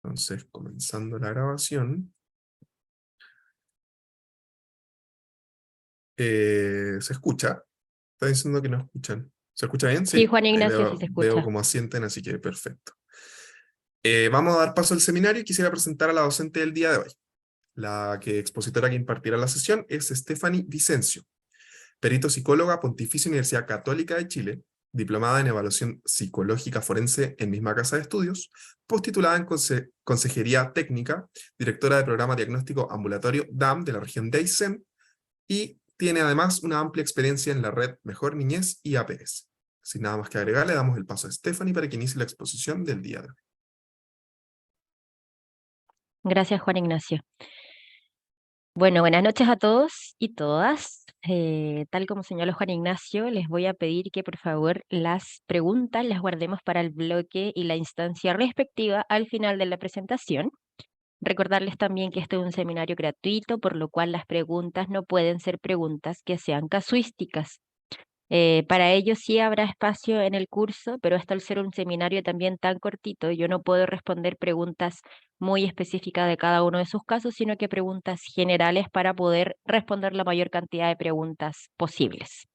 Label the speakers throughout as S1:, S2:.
S1: Entonces, comenzando la grabación. ¿Se escucha? Está diciendo que no escuchan. ¿Se escucha bien?
S2: Sí,
S1: Sí.
S2: Juan
S1: Ahí
S2: Ignacio, sí
S1: veo,
S2: se
S1: veo
S2: escucha.
S1: cómo asienten, así que perfecto. Vamos a dar paso al seminario y quisiera presentar a la docente del día de hoy. La expositora que impartirá la sesión es Stephanie Vicencio, perito psicóloga, Pontificia Universidad Católica de Chile, diplomada en evaluación psicológica forense en misma casa de estudios, postitulada en consejería técnica, directora de programa diagnóstico ambulatorio DAM de la región de Aysén, y tiene además una amplia experiencia en la red Mejor Niñez y APS. Sin nada más que agregar, le damos el paso a Stephanie para que inicie la exposición del día de hoy.
S2: Gracias, Juan Ignacio. Bueno, buenas noches a todos y todas. Tal como señaló Juan Ignacio, les voy a pedir que por favor las preguntas las guardemos para el bloque y la instancia respectiva al final de la presentación. Recordarles también que este es un seminario gratuito, por lo cual las preguntas no pueden ser preguntas que sean casuísticas. Para ello sí habrá espacio en el curso, pero esto al ser un seminario también tan cortito, yo no puedo responder preguntas muy específicas de cada uno de sus casos, sino que preguntas generales para poder responder la mayor cantidad de preguntas posibles.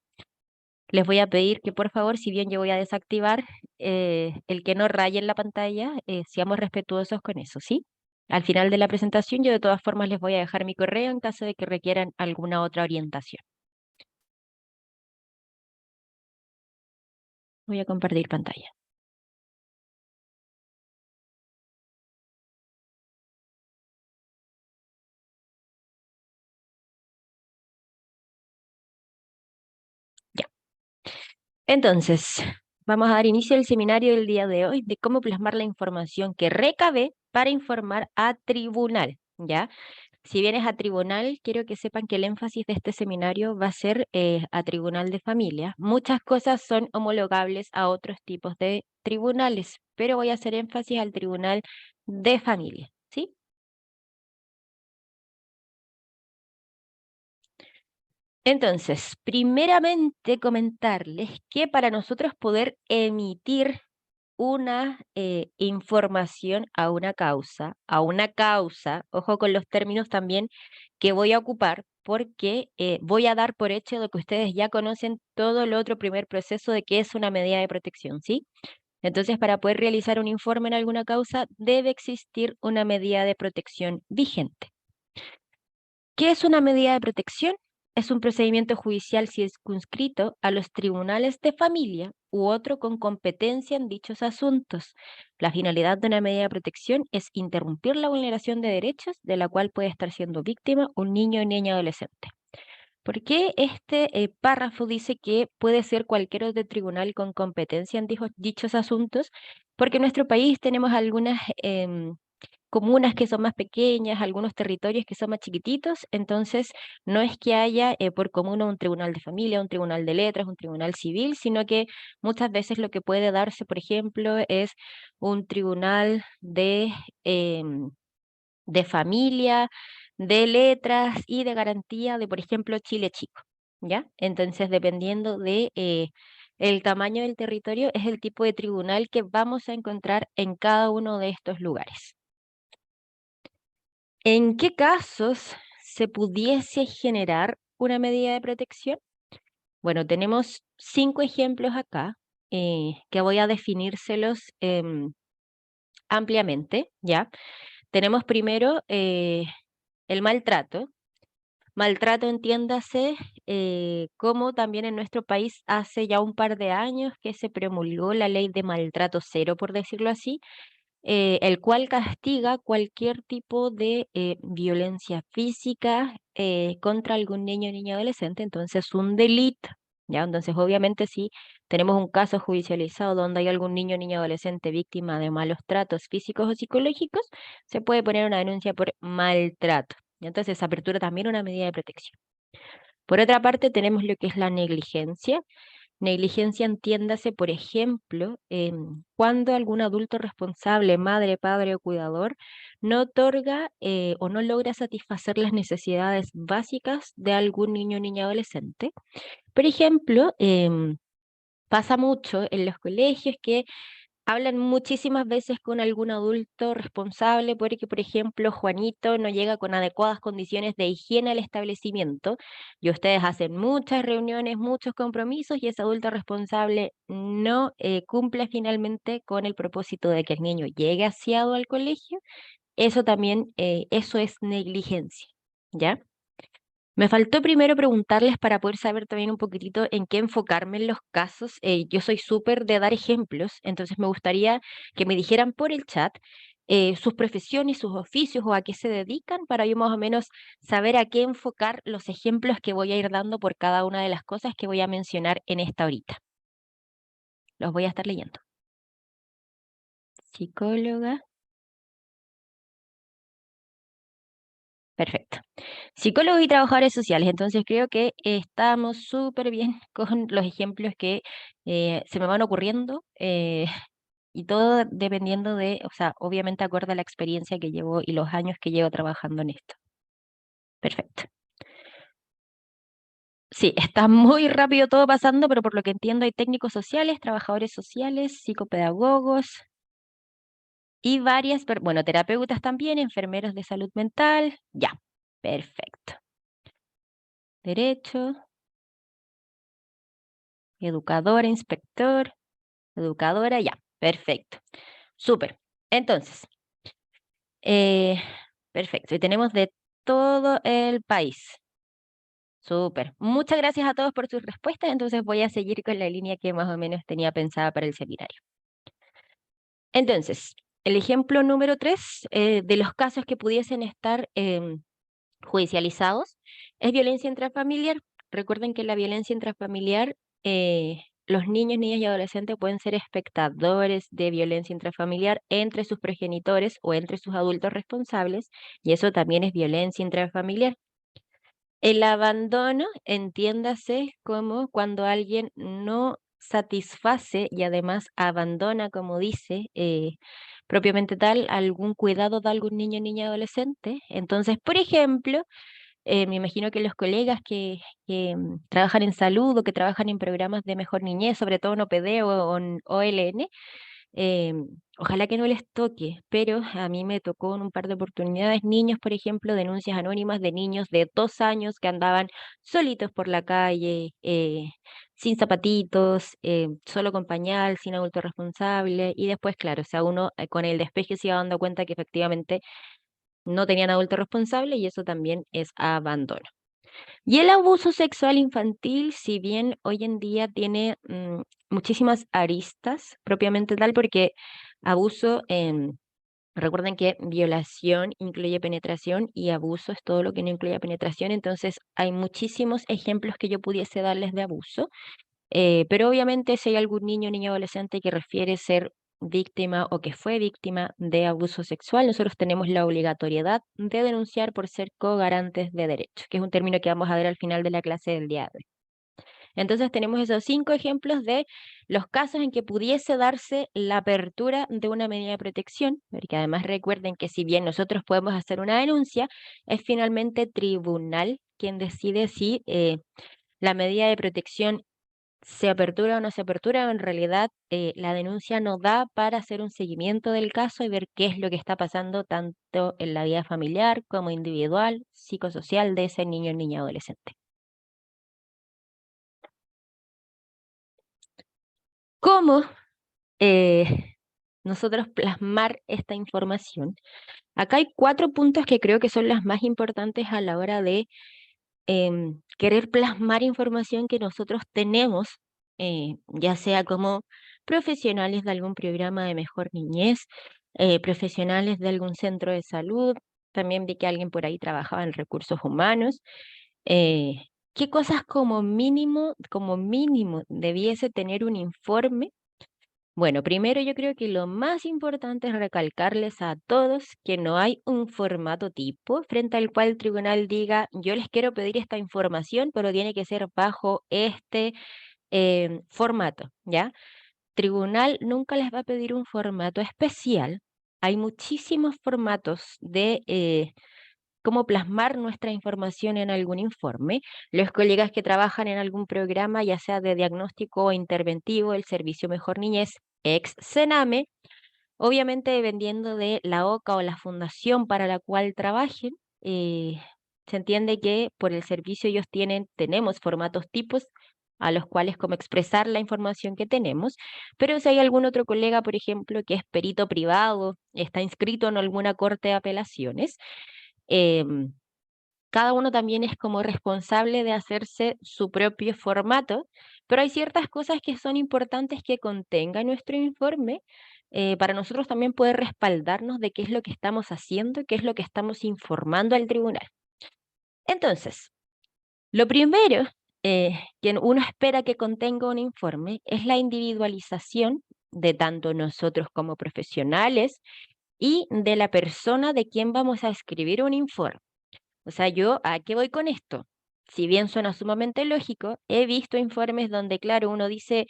S2: Les voy a pedir que por favor, si bien yo voy a desactivar el que no raye en la pantalla, seamos respetuosos con eso, ¿sí? Al final de la presentación yo de todas formas les voy a dejar mi correo en caso de que requieran alguna otra orientación. Voy a compartir pantalla. Ya. Entonces, vamos a dar inicio al seminario del día de hoy de cómo plasmar la información que recabé para informar a tribunal, ¿ya? Si bien es a tribunal, quiero que sepan que el énfasis de este seminario va a ser a tribunal de familia. Muchas cosas son homologables a otros tipos de tribunales, pero voy a hacer énfasis al tribunal de familia, ¿sí? Entonces, primeramente comentarles que para nosotros poder emitir una información a una causa, ojo con los términos también que voy a ocupar, porque voy a dar por hecho de que ustedes ya conocen todo el otro primer proceso de qué es una medida de protección, ¿sí? Entonces, para poder realizar un informe en alguna causa, debe existir una medida de protección vigente. ¿Qué es una medida de protección? Es un procedimiento judicial circunscrito a los tribunales de familia u otro con competencia en dichos asuntos. La finalidad de una medida de protección es interrumpir la vulneración de derechos de la cual puede estar siendo víctima un niño o niña adolescente. ¿Por qué este párrafo dice que puede ser cualquier otro tribunal con competencia en dichos asuntos? Porque en nuestro país tenemos algunas comunas que son más pequeñas, algunos territorios que son más chiquititos, entonces no es que haya por comuna un tribunal de familia, un tribunal de letras, un tribunal civil, sino que muchas veces lo que puede darse, por ejemplo, es un tribunal de familia, de letras y de garantía de, por ejemplo, Chile Chico, ¿ya? Entonces, dependiendo de el tamaño del territorio, es el tipo de tribunal que vamos a encontrar en cada uno de estos lugares. ¿En qué casos se pudiese generar una medida de protección? Bueno, tenemos 5 ejemplos acá que voy a definírselos ampliamente, ¿ya? Tenemos primero el maltrato. Maltrato, entiéndase, como también en nuestro país hace ya un par de años que se promulgó la ley de maltrato cero, por decirlo así, el cual castiga cualquier tipo de violencia física contra algún niño o niña adolescente, entonces un delito, ¿ya? Entonces, obviamente, si tenemos un caso judicializado donde hay algún niño o niña adolescente víctima de malos tratos físicos o psicológicos, se puede poner una denuncia por maltrato. ¿Ya? Entonces, apertura también una medida de protección. Por otra parte, tenemos lo que es la negligencia. Negligencia, entiéndase, por ejemplo, cuando algún adulto responsable, madre, padre o cuidador, no otorga o no logra satisfacer las necesidades básicas de algún niño o niña adolescente. Por ejemplo, pasa mucho en los colegios que hablan muchísimas veces con algún adulto responsable porque, por ejemplo, Juanito no llega con adecuadas condiciones de higiene al establecimiento y ustedes hacen muchas reuniones, muchos compromisos y ese adulto responsable no cumple finalmente con el propósito de que el niño llegue aseado al colegio. Eso también, eso es negligencia, ¿ya? Me faltó primero preguntarles para poder saber también un poquitito en qué enfocarme en los casos. Yo soy súper de dar ejemplos, entonces me gustaría que me dijeran por el chat sus profesiones, sus oficios o a qué se dedican para yo más o menos saber a qué enfocar los ejemplos que voy a ir dando por cada una de las cosas que voy a mencionar en esta horita. Los voy a estar leyendo. Psicóloga. Perfecto. Psicólogos y trabajadores sociales. Entonces creo que estamos súper bien con los ejemplos que se me van ocurriendo y todo dependiendo de, o sea, obviamente acorde a la experiencia que llevo y los años que llevo trabajando en esto. Perfecto. Sí, está muy rápido todo pasando, pero por lo que entiendo hay técnicos sociales, trabajadores sociales, psicopedagogos y varias, bueno, terapeutas también, enfermeros de salud mental. Ya, perfecto. Derecho. Educadora, inspector, educadora, ya, perfecto. Súper. Entonces, eh, perfecto. Y tenemos de todo el país. Súper. Muchas gracias a todos por sus respuestas. Entonces voy a seguir con la línea que más o menos tenía pensada para el seminario. Entonces, el ejemplo número 3 de los casos que pudiesen estar judicializados es violencia intrafamiliar. Recuerden que la violencia intrafamiliar, los niños, niñas y adolescentes pueden ser espectadores de violencia intrafamiliar entre sus progenitores o entre sus adultos responsables, y eso también es violencia intrafamiliar. El abandono, entiéndase como cuando alguien no satisface y además abandona, como dice, propiamente tal, algún cuidado de algún niño, niña, adolescente. Entonces, por ejemplo, me imagino que los colegas que trabajan en salud o que trabajan en programas de mejor niñez, sobre todo en OPD o en OLN, ojalá que no les toque, pero a mí me tocó en un par de oportunidades niños, por ejemplo, denuncias anónimas de niños de 2 años que andaban solitos por la calle, sin zapatitos, solo con pañal, sin adulto responsable, y después, claro, o sea, uno con el despeje se iba dando cuenta que efectivamente no tenían adulto responsable y eso también es abandono. Y el abuso sexual infantil, si bien hoy en día tiene muchísimas aristas propiamente tal, porque abuso, recuerden que violación incluye penetración y abuso es todo lo que no incluye penetración, entonces hay muchísimos ejemplos que yo pudiese darles de abuso. Pero obviamente si hay algún niño o niña adolescente que refiere ser víctima o que fue víctima de abuso sexual, nosotros tenemos la obligatoriedad de denunciar por ser cogarantes de derechos, que es un término que vamos a ver al final de la clase del día de hoy. Entonces tenemos esos 5 ejemplos de los casos en que pudiese darse la apertura de una medida de protección, porque además recuerden que si bien nosotros podemos hacer una denuncia, es finalmente tribunal quien decide si la medida de protección se apertura o no se apertura, en realidad la denuncia no da para hacer un seguimiento del caso y ver qué es lo que está pasando tanto en la vida familiar como individual, psicosocial de ese niño, niña, adolescente. ¿Cómo nosotros plasmar esta información? Acá hay 4 puntos que creo que son las más importantes a la hora de querer plasmar información que nosotros tenemos, ya sea como profesionales de algún programa de mejor niñez, profesionales de algún centro de salud, también vi que alguien por ahí trabajaba en recursos humanos. ¿Qué cosas como mínimo debiese tener un informe? Bueno, primero yo creo que lo más importante es recalcarles a todos que no hay un formato tipo frente al cual el tribunal diga, yo les quiero pedir esta información, pero tiene que ser bajo este formato, ¿ya? Tribunal nunca les va a pedir un formato especial. Hay muchísimos formatos de cómo plasmar nuestra información en algún informe. Los colegas que trabajan en algún programa, ya sea de diagnóstico o interventivo, el servicio Mejor Niñez, ex cename, obviamente dependiendo de la OCA o la fundación para la cual trabajen. Se entiende que por el servicio ellos tenemos formatos tipos a los cuales como expresar la información que tenemos, pero si hay algún otro colega, por ejemplo, que es perito privado, está inscrito en alguna corte de apelaciones, em, cada uno también es como responsable de hacerse su propio formato, pero hay ciertas cosas que son importantes que contenga nuestro informe, para nosotros también poder respaldarnos de qué es lo que estamos haciendo, qué es lo que estamos informando al tribunal. Entonces, lo primero que uno espera que contenga un informe es la individualización de tanto nosotros como profesionales y de la persona de quien vamos a escribir un informe. O sea, yo, ¿a qué voy con esto? Si bien suena sumamente lógico, he visto informes donde, claro, uno dice,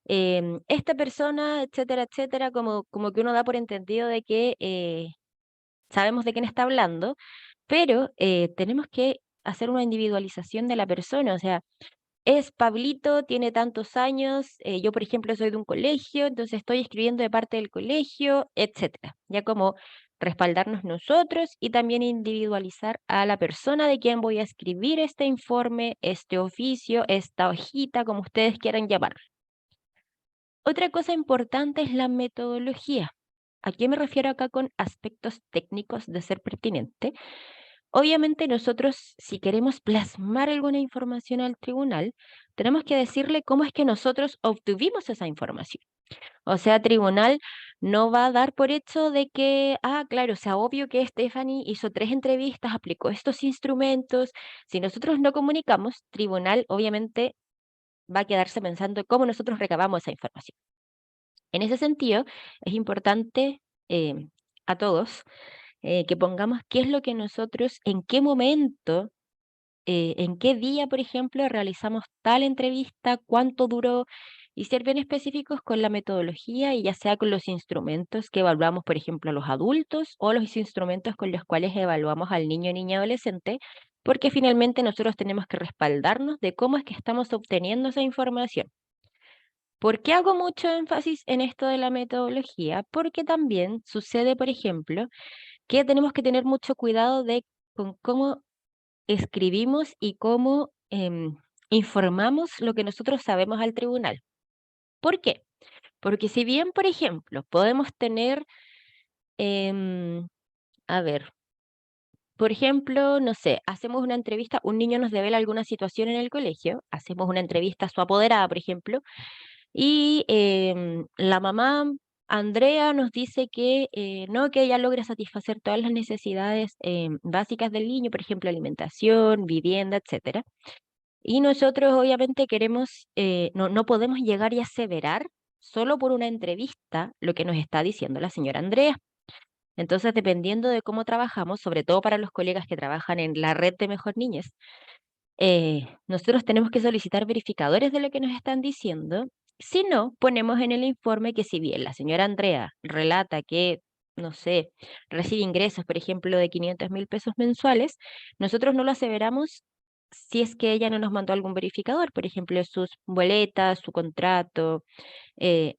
S2: esta persona, etcétera, etcétera, como que uno da por entendido de que sabemos de quién está hablando, pero tenemos que hacer una individualización de la persona. O sea, es Pablito, tiene tantos años, yo por ejemplo soy de un colegio, entonces estoy escribiendo de parte del colegio, etcétera. Ya como respaldarnos nosotros y también individualizar a la persona de quien voy a escribir este informe, este oficio, esta hojita, como ustedes quieran llamarlo. Otra cosa importante es la metodología. ¿A qué me refiero acá con aspectos técnicos de ser pertinente? Obviamente nosotros, si queremos plasmar alguna información al tribunal, tenemos que decirle cómo es que nosotros obtuvimos esa información. O sea, tribunal no va a dar por hecho de que, claro, o sea, obvio que Stephanie hizo 3 entrevistas, aplicó estos instrumentos. Si nosotros no comunicamos, tribunal obviamente va a quedarse pensando cómo nosotros recabamos esa información. En ese sentido, es importante eh, a todos que pongamos qué es lo que nosotros, en qué momento, en qué día, por ejemplo, realizamos tal entrevista, cuánto duró, y ser bien específicos con la metodología y ya sea con los instrumentos que evaluamos, por ejemplo, a los adultos o los instrumentos con los cuales evaluamos al niño, niña, adolescente, porque finalmente nosotros tenemos que respaldarnos de cómo es que estamos obteniendo esa información. ¿Por qué hago mucho énfasis en esto de la metodología? Porque también sucede, por ejemplo, que tenemos que tener mucho cuidado con cómo escribimos y cómo informamos lo que nosotros sabemos al tribunal. ¿Por qué? Porque si bien, por ejemplo, podemos tener, em, a ver, por ejemplo, no sé, hacemos una entrevista, un niño nos devela alguna situación en el colegio, hacemos una entrevista a su apoderada, por ejemplo, y la mamá Andrea nos dice que no, que ella logra satisfacer todas las necesidades básicas del niño, por ejemplo, alimentación, vivienda, etcétera. Y nosotros obviamente queremos, no podemos llegar y aseverar solo por una entrevista lo que nos está diciendo la señora Andrea. Entonces, dependiendo de cómo trabajamos, sobre todo para los colegas que trabajan en la red de Mejor Niñez, nosotros tenemos que solicitar verificadores de lo que nos están diciendo. Si no, ponemos en el informe que si bien la señora Andrea relata que, no sé, recibe ingresos, por ejemplo, de 500.000 pesos mensuales, nosotros no lo aseveramos si es que ella no nos mandó algún verificador, por ejemplo, sus boletas, su contrato,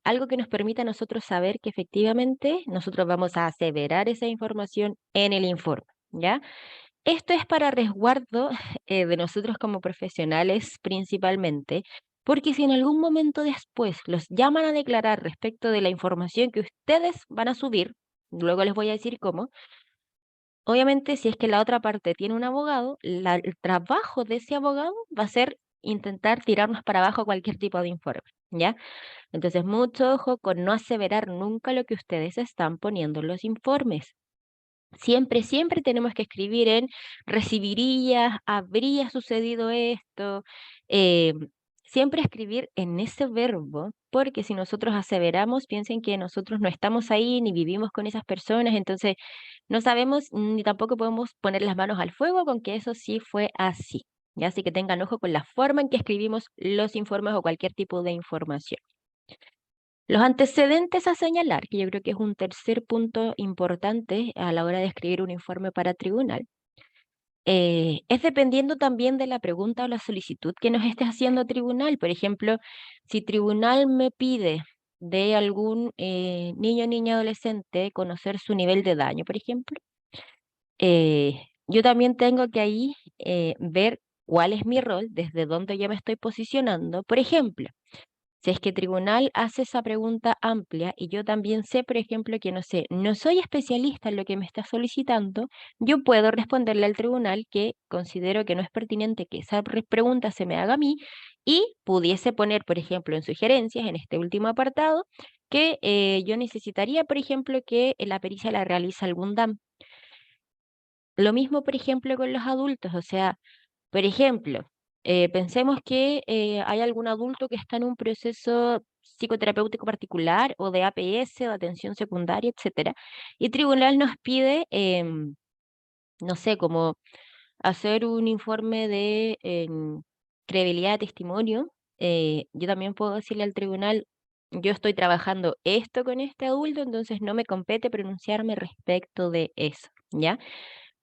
S2: algo que nos permita a nosotros saber que efectivamente nosotros vamos a aseverar esa información en el informe, ¿ya? Esto es para resguardo de nosotros como profesionales principalmente, porque si en algún momento después los llaman a declarar respecto de la información que ustedes van a subir, luego les voy a decir cómo, obviamente si es que la otra parte tiene un abogado, el trabajo de ese abogado va a ser intentar tirarnos para abajo cualquier tipo de informe, ¿ya? Entonces, mucho ojo con no aseverar nunca lo que ustedes están poniendo en los informes. Siempre, siempre tenemos que escribir en recibiría, habría sucedido esto. eh, Siempre escribir en ese verbo, porque si nosotros aseveramos, piensen que nosotros no estamos ahí ni vivimos con esas personas, entonces no sabemos ni tampoco podemos poner las manos al fuego con que eso sí fue así. Ya así que tengan ojo con la forma en que escribimos los informes o cualquier tipo de información. Los antecedentes a señalar, que yo creo que es un tercer punto importante a la hora de escribir un informe para tribunal, es dependiendo también de la pregunta o la solicitud que nos esté haciendo tribunal. Por ejemplo, si tribunal me pide de algún niño o niña adolescente, conocer su nivel de daño, por ejemplo, yo también tengo que ahí ver cuál es mi rol, desde dónde yo me estoy posicionando. Por ejemplo, si es que el tribunal hace esa pregunta amplia y yo también sé, por ejemplo, que no sé, no soy especialista en lo que me está solicitando, yo puedo responderle al tribunal que considero que no es pertinente que esa pregunta se me haga a mí y pudiese poner, por ejemplo, en sugerencias, en este último apartado, que yo necesitaría, por ejemplo, que la pericia la realice algún DAM. Lo mismo, por ejemplo, con los adultos, o sea, por ejemplo, pensemos que hay algún adulto que está en un proceso psicoterapéutico particular o de APS o de atención secundaria, etcétera, y el tribunal nos pide, no sé, como hacer un informe de credibilidad de testimonio. Yo también puedo decirle al tribunal, yo estoy trabajando esto con este adulto, entonces no me compete pronunciarme respecto de eso, ¿ya?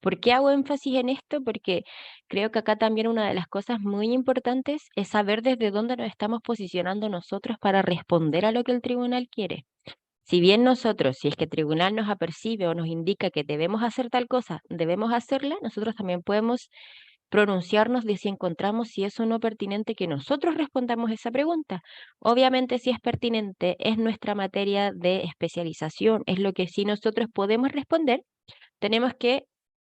S2: ¿Por qué hago énfasis en esto? Porque creo que acá también una de las cosas muy importantes es saber desde dónde nos estamos posicionando nosotros para responder a lo que el tribunal quiere. Si bien nosotros, si es que el tribunal nos apercibe o nos indica que debemos hacer tal cosa, debemos hacerla, nosotros también podemos pronunciarnos de si encontramos si es o no pertinente que nosotros respondamos esa pregunta. Obviamente, si es pertinente, es nuestra materia de especialización, es lo que sí nosotros podemos responder. Tenemos que,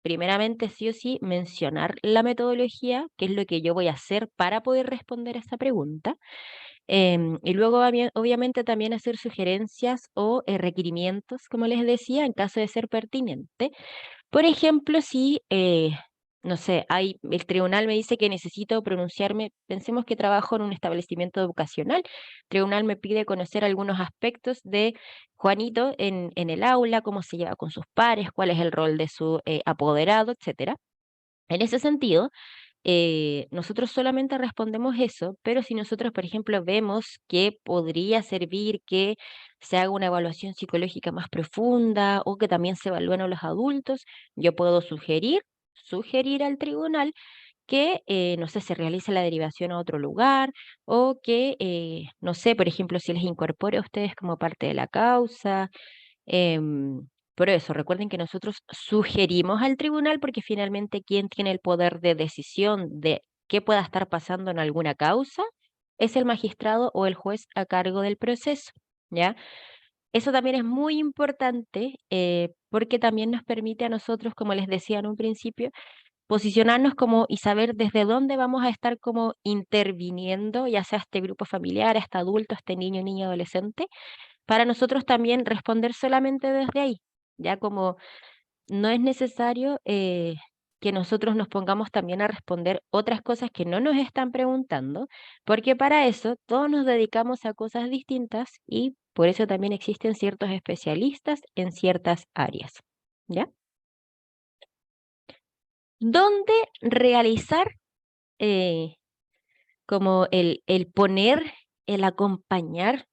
S2: primeramente, sí o sí, mencionar la metodología, qué es lo que yo voy a hacer para poder responder a esa pregunta. Y luego, obviamente, también hacer sugerencias o requerimientos, como les decía, en caso de ser pertinente. Por ejemplo, si, no sé, el tribunal me dice que necesito pronunciarme, pensemos que trabajo en un establecimiento educacional, el tribunal me pide conocer algunos aspectos de Juanito en el aula, cómo se lleva con sus pares, cuál es el rol de su apoderado, etcétera. En ese sentido, nosotros solamente respondemos eso, pero si nosotros, por ejemplo, vemos que podría servir que se haga una evaluación psicológica más profunda o que también se evalúen a los adultos, yo puedo sugerir al tribunal que, no sé, se realice la derivación a otro lugar o que, no sé, por ejemplo, si les incorpore a ustedes como parte de la causa. Por eso, recuerden que nosotros sugerimos al tribunal porque finalmente quien tiene el poder de decisión de qué pueda estar pasando en alguna causa es el magistrado o el juez a cargo del proceso, ¿ya? Eso también es muy importante porque también nos permite a nosotros, como les decía en un principio, posicionarnos como y saber desde dónde vamos a estar como interviniendo, ya sea este grupo familiar, este adulto, este niño, niña, adolescente, para nosotros también responder solamente desde ahí, ya como no es necesario que nosotros nos pongamos también a responder otras cosas que no nos están preguntando, porque para eso todos nos dedicamos a cosas distintas y por eso también existen ciertos especialistas en ciertas áreas, ¿ya? ¿Dónde realizar eh, como el poner, el acompañar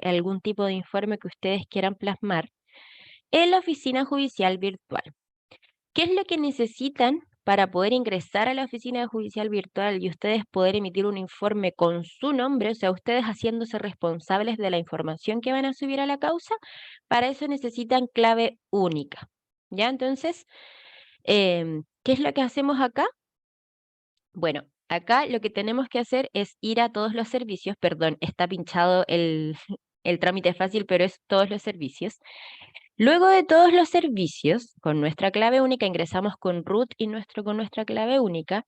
S2: algún tipo de informe que ustedes quieran plasmar en la oficina judicial virtual? ¿Qué es lo que necesitan para poder ingresar a la oficina judicial virtual y ustedes poder emitir un informe con su nombre, o sea, ustedes haciéndose responsables de la información que van a subir a la causa? Para eso necesitan clave única. ¿Ya? Entonces, ¿qué es lo que hacemos acá? Bueno, acá lo que tenemos que hacer es ir a todos los servicios, perdón, está pinchado el trámite fácil, pero es todos los servicios. Luego de todos los servicios, con nuestra clave única, ingresamos con root y con nuestra clave única,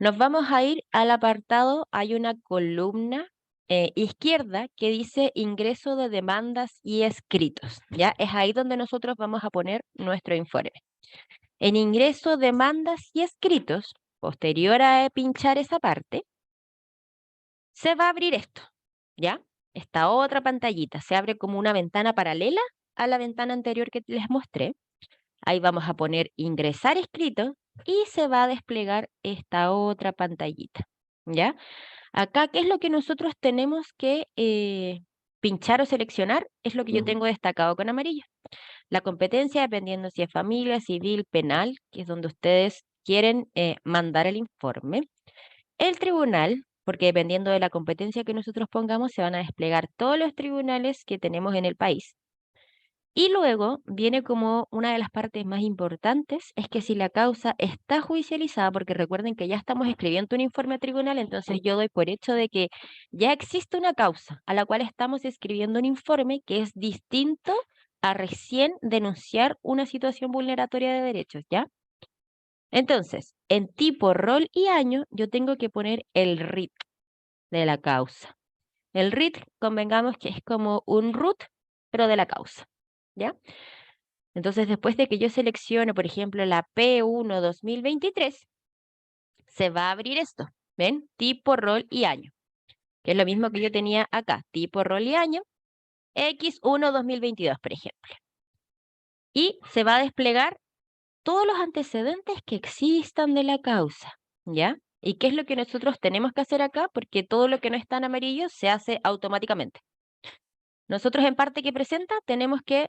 S2: nos vamos a ir al apartado, hay una columna izquierda que dice ingreso de demandas y escritos, ¿ya? Es ahí donde nosotros vamos a poner nuestro informe. En ingreso, demandas y escritos, posterior a pinchar esa parte, se va a abrir esto, ¿ya? Esta otra pantallita se abre como una ventana paralela a la ventana anterior que les mostré. Ahí vamos a poner ingresar escrito y se va a desplegar esta otra pantallita, ¿ya? Acá, ¿qué es lo que nosotros tenemos que pinchar o seleccionar? Es lo que yo tengo destacado con amarillo. La competencia, dependiendo si es familia, civil, penal, que es donde ustedes quieren mandar el informe. El tribunal, porque dependiendo de la competencia que nosotros pongamos, se van a desplegar todos los tribunales que tenemos en el país. Y luego viene como una de las partes más importantes, es que si la causa está judicializada, porque recuerden que ya estamos escribiendo un informe a tribunal, entonces yo doy por hecho de que ya existe una causa a la cual estamos escribiendo un informe que es distinto a recién denunciar una situación vulneratoria de derechos, ¿ya? Entonces, en tipo, rol y año, yo tengo que poner el RIT de la causa. El RIT, convengamos que es como un root, pero de la causa, ¿ya? Entonces, después de que yo seleccione, por ejemplo, la P1 2023, se va a abrir esto, ¿ven? Tipo, rol y año, que es lo mismo que yo tenía acá, tipo, rol y año, X1 2022, por ejemplo. Y se va a desplegar todos los antecedentes que existan de la causa, ¿ya? ¿Y qué es lo que nosotros tenemos que hacer acá? Porque todo lo que no está en amarillo se hace automáticamente. Nosotros en parte que presenta tenemos que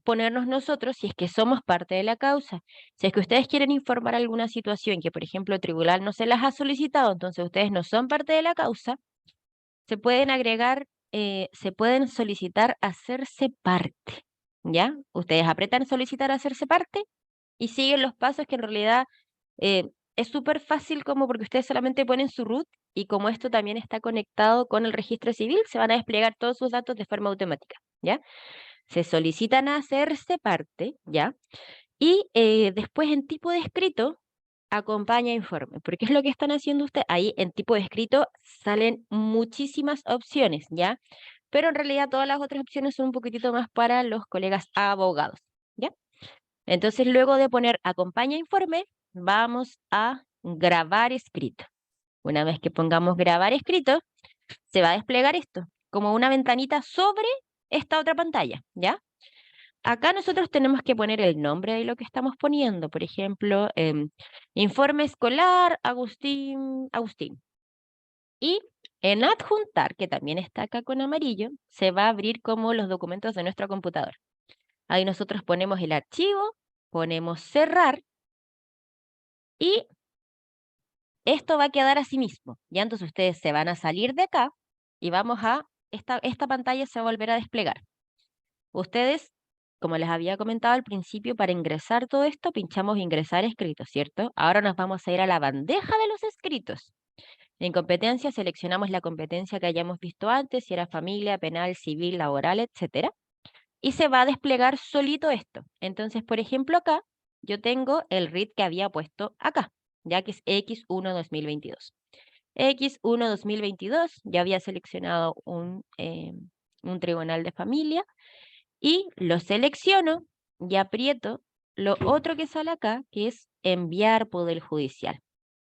S2: ponernos nosotros si es que somos parte de la causa. Si es que ustedes quieren informar alguna situación que, por ejemplo, el tribunal no se las ha solicitado, entonces ustedes no son parte de la causa, se pueden agregar, se pueden solicitar hacerse parte, ¿ya? Ustedes apretan solicitar hacerse parte y siguen los pasos que en realidad es súper fácil como porque ustedes solamente ponen su root y como esto también está conectado con el registro civil, se van a desplegar todos sus datos de forma automática, ¿ya? Se solicitan a hacerse parte, ¿ya? Y después en tipo de escrito, acompaña informe. Porque es lo que están haciendo ustedes. Ahí en tipo de escrito salen muchísimas opciones, ¿ya? Pero en realidad todas las otras opciones son un poquitito más para los colegas abogados, ¿ya? Entonces luego de poner acompaña informe, vamos a grabar escrito. Una vez que pongamos grabar escrito, se va a desplegar esto, como una ventanita sobre esta otra pantalla, ¿ya? Acá nosotros tenemos que poner el nombre de lo que estamos poniendo. Por ejemplo, informe escolar, Agustín. Y en adjuntar, que también está acá con amarillo, se va a abrir como los documentos de nuestro computador. Ahí nosotros ponemos el archivo, ponemos cerrar y esto va a quedar así mismo. Ya entonces ustedes se van a salir de acá y vamos a, esta pantalla se va a volver a desplegar. Ustedes, como les había comentado al principio, para ingresar todo esto, pinchamos ingresar escritos, ¿cierto? Ahora nos vamos a ir a la bandeja de los escritos. En competencia seleccionamos la competencia que hayamos visto antes, si era familia, penal, civil, laboral, etcétera. Y se va a desplegar solito esto. Entonces, por ejemplo, acá yo tengo el RIT que había puesto acá, ya que es X1 2022. X1 2022, ya había seleccionado un tribunal de familia y lo selecciono y aprieto lo otro que sale acá, que es enviar poder judicial.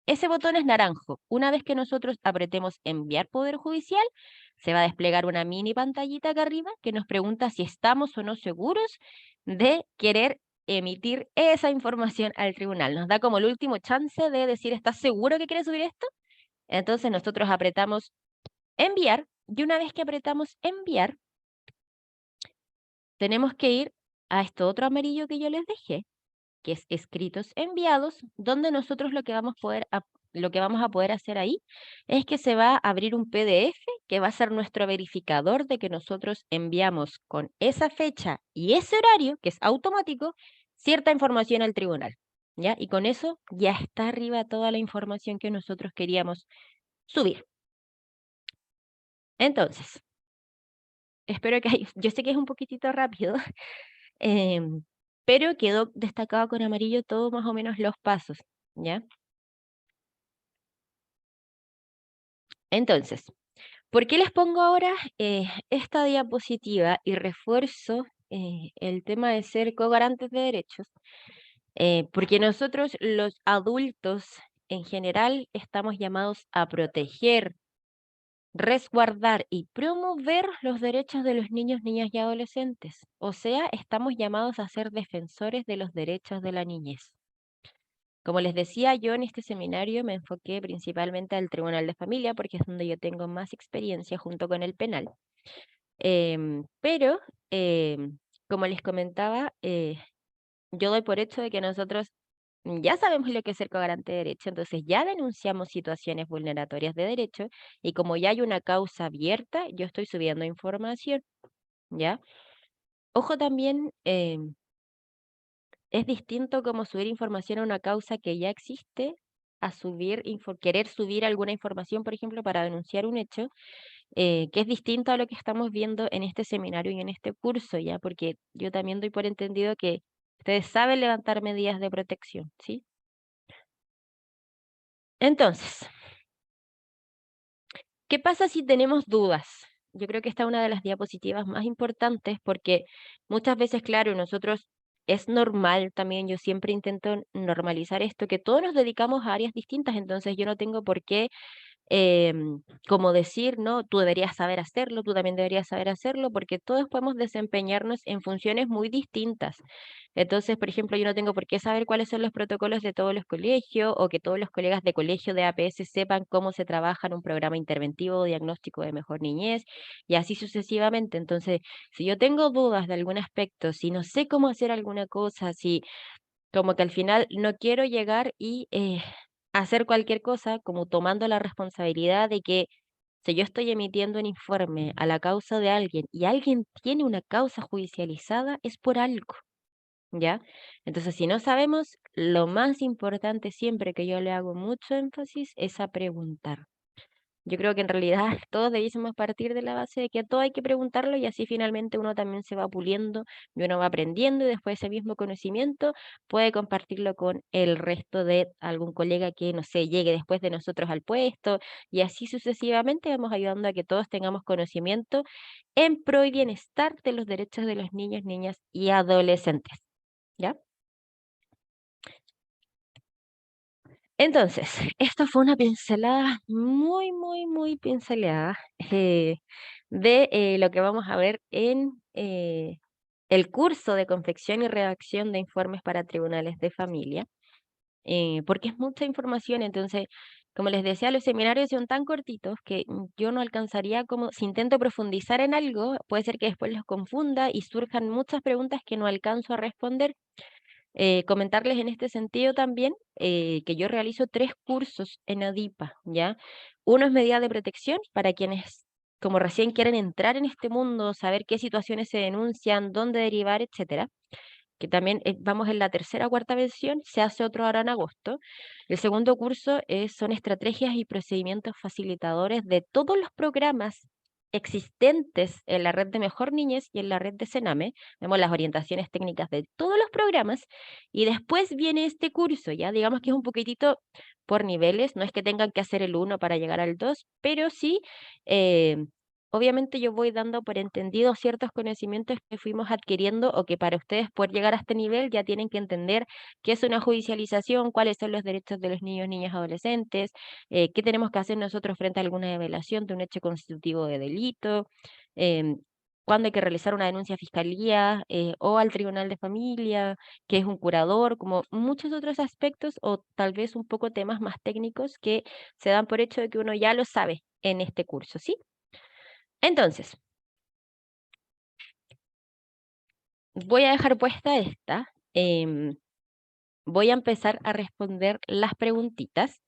S2: Ese botón es naranjo. Una vez que nosotros apretemos enviar poder judicial, se va a desplegar una mini pantallita acá arriba que nos pregunta si estamos o no seguros de querer emitir esa información al tribunal. Nos da como el último chance de decir, ¿estás seguro que quieres subir esto? Entonces nosotros apretamos enviar y una vez que apretamos enviar, tenemos que ir a esto otro amarillo que yo les dejé, que es escritos enviados, donde nosotros lo que vamos a poder hacer ahí es que se va a abrir un PDF que va a ser nuestro verificador de que nosotros enviamos con esa fecha y ese horario, que es automático, cierta información al tribunal, ¿ya? Y con eso ya está arriba toda la información que nosotros queríamos subir. Entonces, espero que yo sé que es un poquitito rápido, em, pero quedó destacado con amarillo todos más o menos los pasos, ¿ya? Entonces, ¿por qué les pongo ahora esta diapositiva y refuerzo el tema de ser cogarantes de derechos? Porque nosotros los adultos en general estamos llamados a proteger, resguardar y promover los derechos de los niños, niñas y adolescentes. O sea, estamos llamados a ser defensores de los derechos de la niñez. Como les decía, yo en este seminario me enfoqué principalmente al Tribunal de Familia porque es donde yo tengo más experiencia junto con el penal. Pero, como les comentaba, yo doy por hecho de que nosotros ya sabemos lo que es el cogarante de derecho, entonces ya denunciamos situaciones vulneratorias de derecho y como ya hay una causa abierta, yo estoy subiendo información, ¿ya? Ojo también, es distinto como subir información a una causa que ya existe a querer subir alguna información, por ejemplo, para denunciar un hecho, que es distinto a lo que estamos viendo en este seminario y en este curso, ¿ya? Porque yo también doy por entendido que ustedes saben levantar medidas de protección, ¿sí? Entonces, ¿qué pasa si tenemos dudas? Yo creo que esta es una de las diapositivas más importantes porque muchas veces, claro, nosotros es normal también, yo siempre intento normalizar esto, que todos nos dedicamos a áreas distintas, entonces yo no tengo por qué como decir, ¿no? Tú deberías saber hacerlo, tú también deberías saber hacerlo, porque todos podemos desempeñarnos en funciones muy distintas. Entonces, por ejemplo, yo no tengo por qué saber cuáles son los protocolos de todos los colegios o que todos los colegas de colegio de APS sepan cómo se trabaja en un programa interventivo o diagnóstico de mejor niñez y así sucesivamente. Entonces, si yo tengo dudas de algún aspecto, si no sé cómo hacer alguna cosa, si como que al final no quiero llegar y hacer cualquier cosa como tomando la responsabilidad de que si yo estoy emitiendo un informe a la causa de alguien y alguien tiene una causa judicializada, es por algo, ¿ya? Entonces, si no sabemos, lo más importante siempre que yo le hago mucho énfasis es a preguntar. Yo creo que en realidad todos debiésemos partir de la base de que a todo hay que preguntarlo y así finalmente uno también se va puliendo y uno va aprendiendo y después ese mismo conocimiento puede compartirlo con el resto de algún colega que, no sé, llegue después de nosotros al puesto y así sucesivamente vamos ayudando a que todos tengamos conocimiento en pro y bienestar de los derechos de los niños, niñas y adolescentes, ¿ya? Entonces, esto fue una pincelada muy, muy, muy pincelada de lo que vamos a ver en el curso de confección y redacción de informes para tribunales de familia, porque es mucha información, entonces, como les decía, los seminarios son tan cortitos que yo no alcanzaría como, si intento profundizar en algo, puede ser que después los confunda y surjan muchas preguntas que no alcanzo a responder. Comentarles en este sentido también que yo realizo 3 cursos en ADIPA, ¿ya? Uno es medida de protección para quienes como recién quieren entrar en este mundo, saber qué situaciones se denuncian, dónde derivar, etcétera, que también vamos en la tercera o cuarta versión, se hace otro ahora en agosto. El segundo curso son estrategias y procedimientos facilitadores de todos los programas existentes en la red de Mejor Niñez y en la red de Sename. Vemos las orientaciones técnicas de todos los programas y después viene este curso, ya digamos que es un poquitito por niveles, no es que tengan que hacer el 1 para llegar al 2, pero sí eh, obviamente yo voy dando por entendido ciertos conocimientos que fuimos adquiriendo o que para ustedes poder llegar a este nivel ya tienen que entender qué es una judicialización, cuáles son los derechos de los niños, niñas, adolescentes, qué tenemos que hacer nosotros frente a alguna revelación de un hecho constitutivo de delito, em, cuándo hay que realizar una denuncia a fiscalía o al tribunal de familia, qué es un curador, como muchos otros aspectos o tal vez un poco temas más técnicos que se dan por hecho de que uno ya lo sabe en este curso, ¿sí? Entonces, voy a dejar puesta esta. Voy a empezar a responder las preguntitas.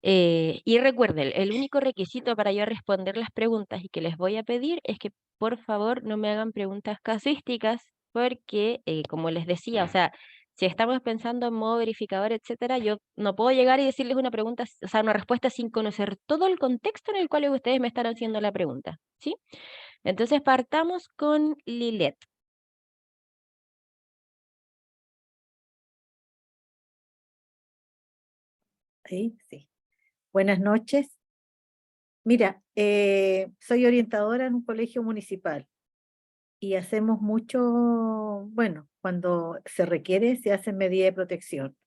S2: Y recuerden, el único requisito para yo responder las preguntas y que les voy a pedir es que por favor no me hagan preguntas casuísticas, porque, como les decía, o sea, si estamos pensando en modo verificador, etcétera, yo no puedo llegar y decirles una pregunta, o sea, una respuesta sin conocer todo el contexto en el cual ustedes me están haciendo la pregunta, ¿sí? Entonces partamos con Lilet.
S3: Ahí, sí. Buenas noches. Mira, soy orientadora en un colegio municipal y hacemos mucho, bueno, cuando se requiere, se hacen medidas de protección.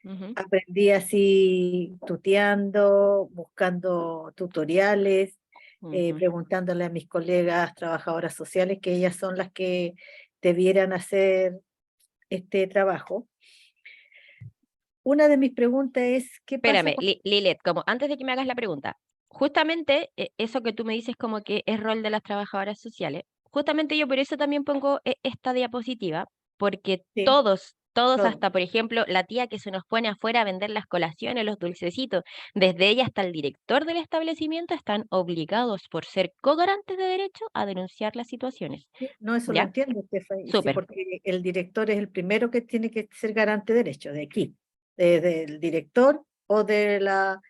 S2: Ujú,
S3: Aprendí así tuteando, buscando tutoriales,
S2: ujú.
S3: preguntándole a mis colegas trabajadoras sociales, que ellas son las que debieran hacer este trabajo. Una de mis preguntas es, ¿qué pasa
S2: Espérame,
S3: cuando...
S2: Lilet, como antes de que me hagas la pregunta, justamente eso que tú me dices como que es rol de las trabajadoras sociales, justamente yo por eso también pongo esta diapositiva, porque
S3: Sí,
S2: todos Todos,
S3: todo.
S2: hasta por ejemplo la tía que se nos pone afuera a vender las colaciones, los dulcecitos, desde ella hasta el director del establecimiento están obligados por ser co-garantes de derecho a denunciar las situaciones.
S3: Sí, no, eso lo
S2: ¿Ya?
S3: entiendo, Stephanie, sí,
S2: Súper,
S3: porque el director es el primero que tiene que ser garante de derecho, de aquí, del director o de la,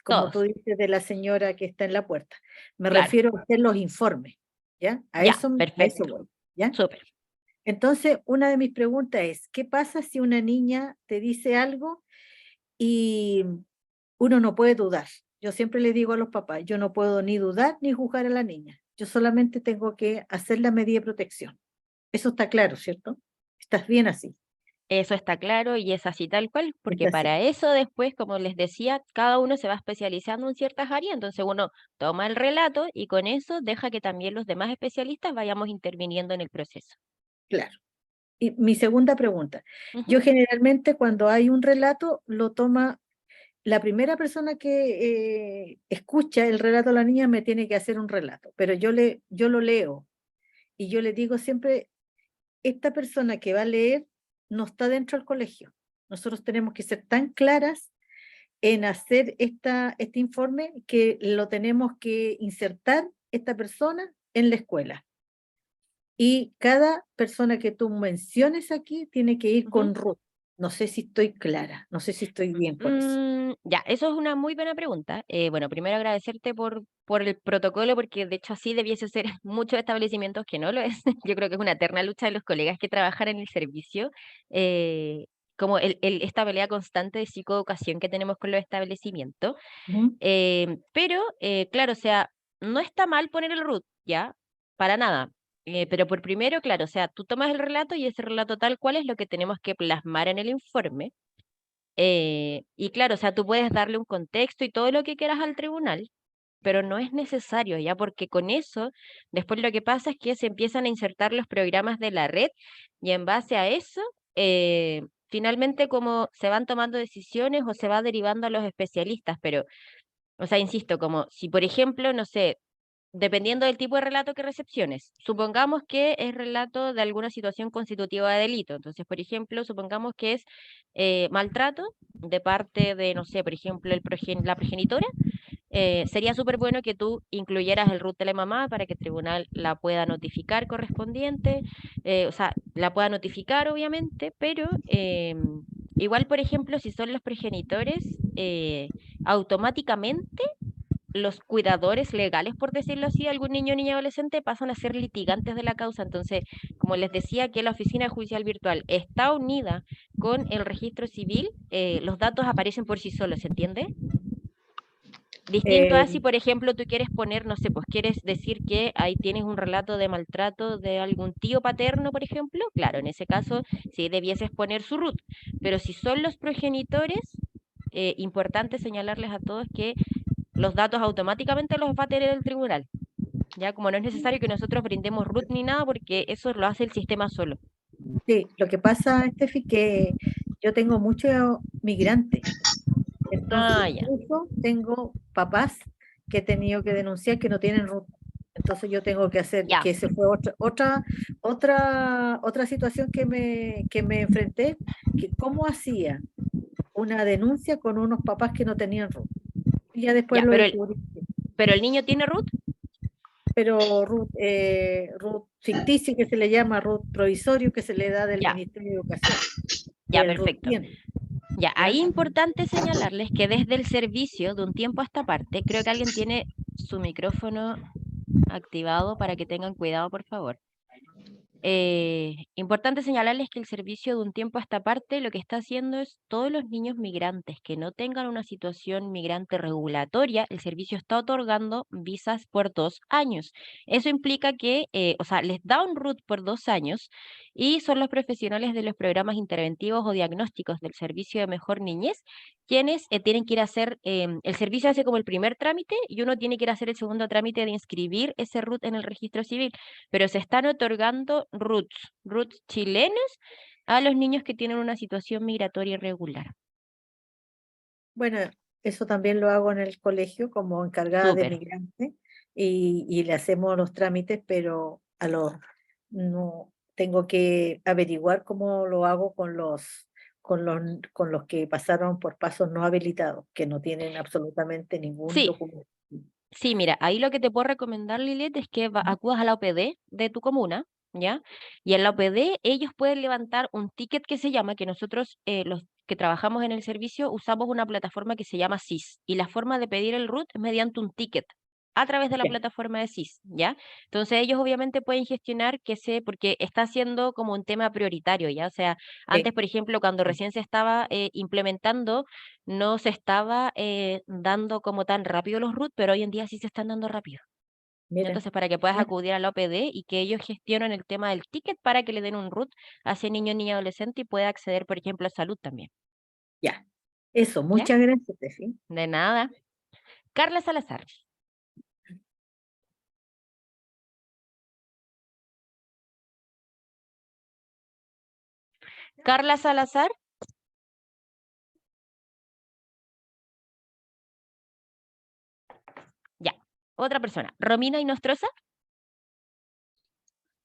S3: como tú
S2: todos,
S3: dices, de la señora que está en la puerta. Me
S2: claro.
S3: refiero a hacer los informes, ¿ya?
S2: Ya,
S3: A eso
S2: perfecto.
S3: voy, ¿ya?
S2: Súper.
S3: Entonces, una de mis preguntas es, ¿qué pasa si una niña te dice algo y uno no puede dudar? Yo siempre le digo a los papás, yo no puedo ni dudar ni juzgar a la niña, yo solamente tengo que hacer la medida de protección. Eso está claro, ¿cierto? Estás bien así,
S2: Eso está claro y es así tal cual, porque
S3: está así.
S2: para eso después, como les decía, cada uno se va especializando en ciertas áreas, entonces uno toma el relato y con eso deja que también los demás especialistas vayamos interviniendo en el proceso.
S3: Claro. Y mi segunda pregunta,
S2: Ujú.
S3: yo generalmente cuando hay un relato lo toma la primera persona que escucha el relato a la niña me tiene que hacer un relato, pero yo lo leo y yo le digo siempre, esta persona que va a leer no está dentro del colegio. Nosotros tenemos que ser tan claras en hacer este informe que lo tenemos que insertar esta persona en la escuela. Y cada persona que tú menciones aquí tiene que ir
S2: Ujú.
S3: con Ruth. No sé si estoy clara, no sé si estoy bien con eso.
S2: Ya, eso es una muy buena pregunta. Bueno, primero agradecerte por el protocolo, porque de hecho así debiese ser muchos establecimientos que no lo es. Yo creo que es una eterna lucha de los colegas que trabajan en el servicio, eh, como esta pelea constante de psicoeducación que tenemos con los establecimientos.
S3: Ujú.
S2: Pero, claro, o sea, no está mal poner el root, ¿ya? Para nada. Pero por primero, claro, o sea, tú tomas el relato y ese relato tal cual es lo que tenemos que plasmar en el informe. Y claro, o sea, tú puedes darle un contexto y todo lo que quieras al tribunal, pero no es necesario, ¿ya? Porque con eso, después lo que pasa es que se empiezan a insertar los programas de la red y en base a eso, finalmente como se van tomando decisiones o se va derivando a los especialistas, pero o sea, insisto, como si, por ejemplo, no sé, dependiendo del tipo de relato que recepciones, supongamos que es relato de alguna situación constitutiva de delito. Entonces, por ejemplo, supongamos que es maltrato de parte de, no sé, por ejemplo, la progenitora. Sería súper bueno que tú incluyeras el RUT de la mamá para que el tribunal la pueda notificar correspondiente, o sea, la pueda notificar obviamente, pero igual, por ejemplo, si son los progenitores, automáticamente los cuidadores legales, por decirlo así, de algún niño o niña adolescente pasan a ser litigantes de la causa. Entonces, como les decía, que la oficina judicial virtual está unida con el registro civil, los datos aparecen por sí solos, ¿se entiende? Distinto
S3: Eh,
S2: a si, por ejemplo, tú quieres poner, no sé, pues quieres decir que ahí tienes un relato de maltrato de algún tío paterno, por ejemplo, claro, en ese caso sí debieses poner su root, pero si son los progenitores, importante señalarles a todos que los datos automáticamente los va a tener el tribunal, ya como no es necesario que nosotros brindemos root ni nada porque eso lo hace el sistema solo.
S3: sí, lo que pasa, Steffi, que yo tengo muchos migrantes. Entonces,
S2: Ah, ya,
S3: incluso tengo papás que he tenido que denunciar que no tienen ruta. Entonces yo tengo que hacer,
S2: ya,
S3: que ese fue otra situación que me enfrenté, que cómo hacía una denuncia con unos papás que no tenían ruta. Y ya después
S2: ya,
S3: lo descubrí.
S2: pero el niño tiene root,
S3: Pero RUT ficticio que se le llama RUT provisorio que se le da del
S2: ya,
S3: Ministerio de Educación,
S2: ya,
S3: el RUT
S2: perfecto.
S3: 100,
S2: Ya, ahí
S3: ¿ya?
S2: importante señalarles que desde el servicio, de un tiempo a esta parte, creo que alguien tiene su micrófono activado para que tengan cuidado, por favor. Importante señalarles que el servicio de un tiempo a esta parte lo que está haciendo es todos los niños migrantes que no tengan una situación migrante regulatoria, el servicio está otorgando visas por 2 años. Eso implica que, o sea, les da un RUT por 2 años y son los profesionales de los programas interventivos o diagnósticos del servicio de mejor niñez quienes tienen que ir a hacer, el servicio hace como el primer trámite y uno tiene que ir a hacer el segundo trámite de inscribir ese RUT en el registro civil, pero se están otorgando RUTs chilenos a los niños que tienen una situación migratoria irregular.
S3: Bueno, eso también lo hago en el colegio como encargada de
S2: Súper.
S3: migrantes y le hacemos los trámites, pero a los no, tengo que averiguar cómo lo hago con los que pasaron por pasos no habilitados, que no tienen absolutamente ningún
S2: Sí,
S3: documento.
S2: sí, mira, ahí lo que te puedo recomendar, Lilet, es que acudas a la OPD de tu comuna, ¿ya? Y en la OPD ellos pueden levantar un ticket que se llama, que nosotros los que trabajamos en el servicio usamos una plataforma que se llama SIS, y la forma de pedir el RUT es mediante un ticket a través de la
S3: Ya,
S2: plataforma de SIS, ¿ya? Entonces ellos obviamente pueden gestionar porque está siendo como un tema prioritario, ¿ya? O sea, antes,
S3: sí,
S2: por ejemplo, cuando recién se estaba implementando, no se estaba dando como tan rápido los RUT, pero hoy en día sí se están dando rápido.
S3: mira.
S2: Entonces, para que puedas
S3: Ah,
S2: acudir a la OPD y que ellos gestionen el tema del ticket para que le den un RUT a ese niño, niña, adolescente y pueda acceder, por ejemplo, a salud también.
S3: ya. Eso,
S2: ¿Ya?
S3: muchas gracias, Tefi.
S2: De nada. Carla Salazar. Carla Salazar. Ya. Otra persona. Romina Inostroza.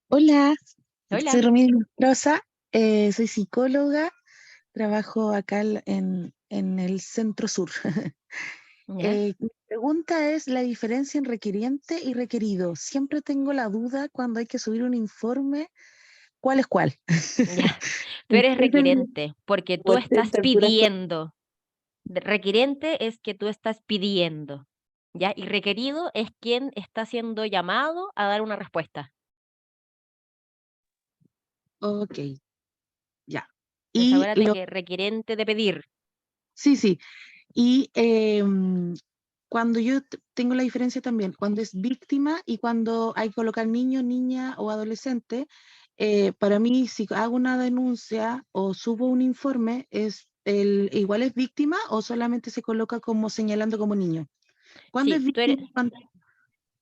S4: Hola, soy
S2: Hola.
S4: Romina Rosa, soy psicóloga, trabajo acá en el Centro Sur.
S2: ¿Ya?
S4: Mi pregunta es la diferencia en requiriente y requerido. Siempre tengo la duda cuando hay que subir un informe, ¿cuál es cuál?
S2: Ya. Tú eres
S4: Entonces,
S2: requerente porque
S4: como
S2: tú
S4: a esta
S2: estás
S4: altura
S2: pidiendo. Requiriente es que tú estás pidiendo, ¿ya? Y requerido es quien está siendo llamado a dar una respuesta.
S4: ok, ya.
S2: Entonces
S4: Y
S2: acuérdate que requiriente de pedir.
S4: sí, sí. Y cuando yo tengo la diferencia también, cuando es víctima y cuando hay que colocar niño, niña o adolescente, para mí si hago una denuncia o subo un informe, igual es víctima o solamente se coloca como señalando como niño. ¿Cuándo es
S2: Sí, tú eres,
S4: víctima?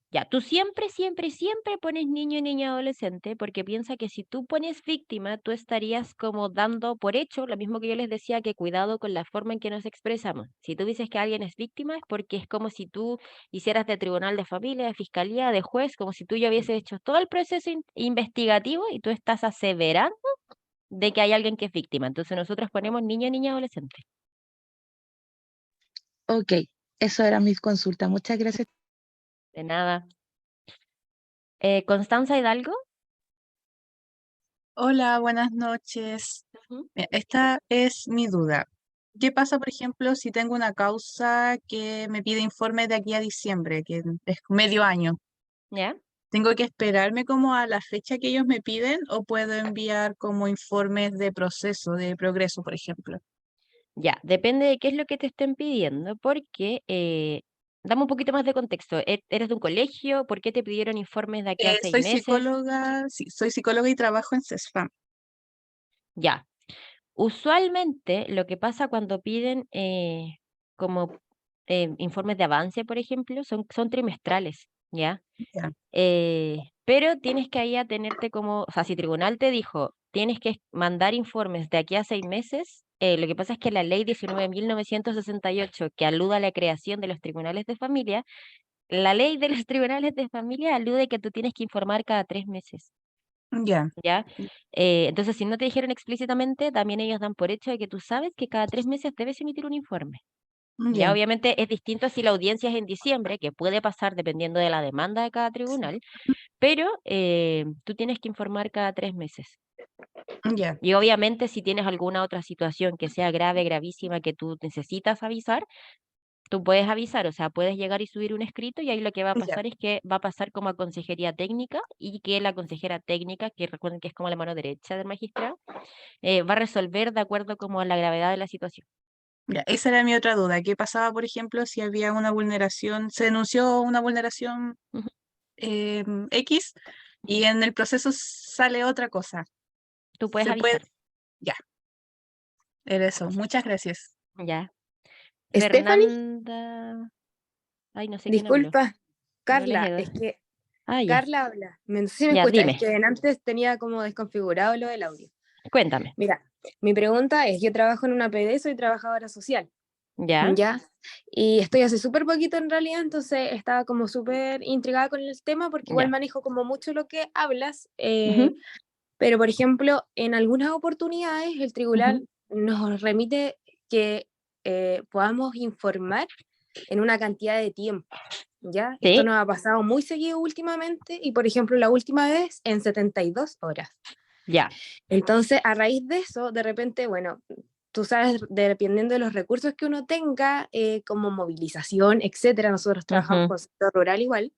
S2: ya, tú siempre, siempre, siempre pones niño, niña, adolescente, porque piensa que si tú pones víctima, tú estarías como dando por hecho, lo mismo que yo les decía, que cuidado con la forma en que nos expresamos. Si tú dices que alguien es víctima, es porque es como si tú hicieras de tribunal de familia, de fiscalía, de juez, como si tú ya hubieses hecho todo el proceso investigativo y tú estás aseverando de que hay alguien que es víctima. Entonces nosotros ponemos niño, niña, adolescente.
S4: Ok, eso era mi consulta. Muchas gracias.
S2: De nada. Constanza Hidalgo.
S5: Hola, buenas noches.
S2: Ujú.
S5: Mira, esta es mi duda. ¿Qué pasa, por ejemplo, si tengo una causa que me pide informe de aquí a diciembre, que es medio año?
S2: ¿Ya?
S5: ¿Tengo que esperarme como a la fecha que ellos me piden o puedo enviar como informes de proceso, de progreso, por ejemplo?
S2: Ya, depende de qué es lo que te estén pidiendo, porque dame un poquito más de contexto. ¿Eres de un colegio? ¿Por qué te pidieron informes de aquí a seis
S5: Soy
S2: meses?
S5: psicóloga, sí, soy psicóloga y trabajo en CESFAM.
S2: Ya. Usualmente lo que pasa cuando piden como informes de avance, por ejemplo, son trimestrales, ¿ya?
S5: Ya,
S2: Pero tienes que ahí atenerte como, o sea, si tribunal te dijo, tienes que mandar informes de aquí a 6 meses, lo que pasa es que la ley 19.968, que alude a la creación de los tribunales de familia, la ley de los tribunales de familia alude que tú tienes que informar cada 3 meses,
S5: ya,
S2: ¿ya? Entonces, si no te dijeron explícitamente, también ellos dan por hecho de que tú sabes que cada 3 meses debes emitir un informe. Ya,
S5: ya,
S2: obviamente es distinto si la audiencia es en diciembre, que puede pasar dependiendo de la demanda de cada tribunal, pero tú tienes que informar cada 3 meses.
S5: ya,
S2: Y obviamente si tienes alguna otra situación que sea grave, gravísima, que tú necesitas avisar, tú puedes avisar, o sea, puedes llegar y subir un escrito y ahí lo que va a
S5: ya,
S2: pasar es que va a pasar como a consejería técnica y que la consejera técnica, que recuerden que es como la mano derecha del magistrado, va a resolver de acuerdo como a la gravedad de la situación.
S5: ya. Esa era mi otra duda. ¿Qué pasaba, por ejemplo, si había una vulneración, se denunció una vulneración
S2: Ujú.
S5: X y en el proceso sale otra cosa?
S2: Tú puedes
S5: Se puede,
S2: avisar,
S5: ya, era eso. Muchas gracias.
S2: ¿ya?
S6: Stephanie,
S2: Fernanda, ay, no sé quién habló,
S6: disculpa,
S2: no les he
S6: Carla,
S2: dado.
S6: es que
S2: Ah, ya,
S6: Carla habla. No sé si me
S2: ya,
S6: escucha, es
S2: dime,
S6: que antes tenía como desconfigurado lo del audio.
S2: cuéntame,
S6: Mira, mi pregunta es, yo trabajo en una PD, soy trabajadora social,
S2: ¿ya?
S6: ¿ya? Y estoy hace súper poquito en realidad, entonces estaba como súper intrigada con el tema porque igual
S2: Ya.
S6: manejo como mucho lo que hablas,
S2: Ujú.
S6: pero por ejemplo, en algunas oportunidades el tribunal nos remite que podamos informar en una cantidad de tiempo, ¿ya? Esto
S2: Sí,
S6: nos ha pasado muy seguido últimamente y, por ejemplo, la última vez en 72 horas.
S2: ya.
S6: Entonces, a raíz de eso, de repente, bueno, tú sabes, dependiendo de los recursos que uno tenga, como movilización, etcétera, nosotros trabajamos
S2: Ujú,
S6: con sector rural igual,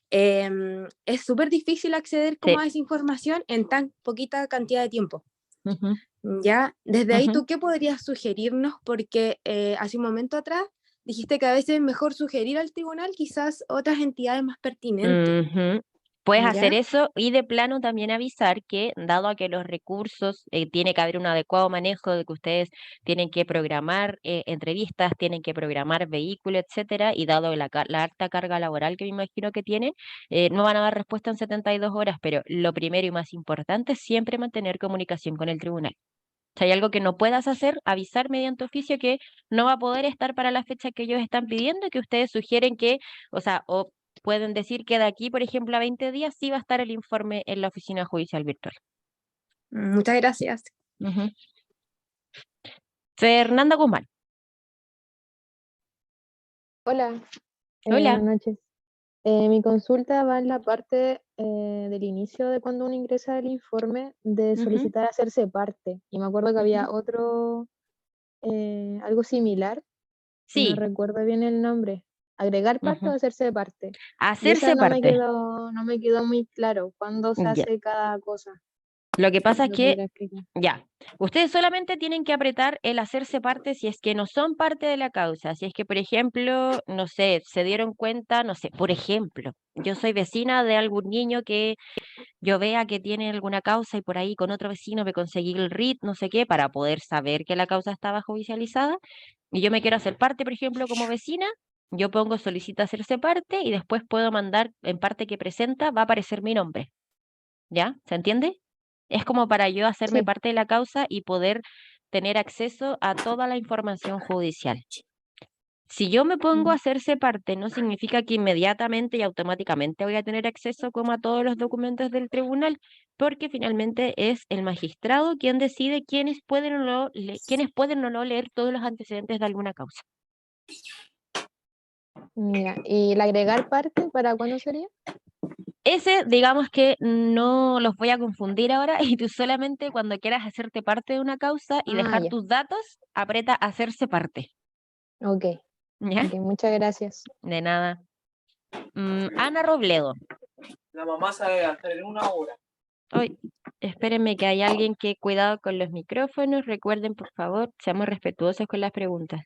S6: es súper difícil acceder como
S2: sí.
S6: a esa información en tan poquita cantidad de tiempo.
S2: Ujú,
S6: ¿Ya? Desde ahí,
S2: ujú,
S6: ¿tú qué podrías sugerirnos? Porque hace un momento atrás dijiste que a veces es mejor sugerir al tribunal quizás otras entidades más pertinentes,
S2: ujú. Puedes hacer
S6: ¿ya?
S2: eso y de plano también avisar que, dado a que los recursos, tiene que haber un adecuado manejo de que ustedes tienen que programar entrevistas, tienen que programar vehículos, etcétera, y dado la alta carga laboral que me imagino que tienen, no van a dar respuesta en 72 horas, pero lo primero y más importante es siempre mantener comunicación con el tribunal. Si hay algo que no puedas hacer, avisar mediante oficio que no va a poder estar para la fecha que ellos están pidiendo, que ustedes sugieren que, o sea, o pueden decir que de aquí, por ejemplo, a 20 días sí va a estar el informe en la oficina judicial virtual.
S6: Muchas gracias.
S2: Ujú. Fernanda Guzmán.
S7: Hola, buenas
S2: Hola.
S7: noches. Mi consulta va en la parte del inicio de cuando uno ingresa el informe de
S2: Ujú,
S7: solicitar hacerse parte. Y me acuerdo que
S2: ujú.
S7: había otro, algo similar, no
S2: Sí.
S7: recuerdo bien el nombre. ¿Agregar parte o
S2: Ujú.
S7: hacerse parte? Y esa
S2: Hacerse parte.
S7: no me quedó muy claro cuándo se
S2: Ya.
S7: hace cada cosa.
S2: Lo que pasa es
S7: ¿Me
S2: que
S7: podría explicar?
S2: ya, ustedes solamente tienen que apretar el hacerse parte si es que no son parte de la causa. Si es que, por ejemplo, no sé, se dieron cuenta, no sé, por ejemplo, yo soy vecina de algún niño que yo vea que tiene alguna causa y por ahí con otro vecino me conseguí el RIT, no sé qué, para poder saber que la causa estaba judicializada y yo me quiero hacer parte, por ejemplo, como vecina. Yo pongo solicita hacerse parte y después puedo mandar en parte que presenta, va a aparecer mi nombre. ¿Ya? ¿Se entiende? Es como para yo hacerme
S7: Sí.
S2: parte de la causa y poder tener acceso a toda la información judicial. Si yo me pongo a
S7: Mm.
S2: hacerse parte, no significa que inmediatamente y automáticamente voy a tener acceso como a todos los documentos del tribunal, porque finalmente es el magistrado quien decide quiénes pueden o no leer todos los antecedentes de alguna causa.
S7: Ya. ¿Y el agregar parte para cuándo sería?
S2: Ese, digamos que no los voy a confundir ahora y tú solamente cuando quieras hacerte parte de una causa y
S7: Ah,
S2: dejar
S7: ya.
S2: tus datos, aprieta hacerse parte.
S7: Ok.
S2: ¿Ya?
S7: Ok, muchas gracias.
S2: De nada. Ana Robledo.
S8: La mamá sabe hacer en una hora.
S2: Hoy, espérenme que hay alguien que cuidado con los micrófonos. Recuerden, por favor, seamos respetuosos con las preguntas.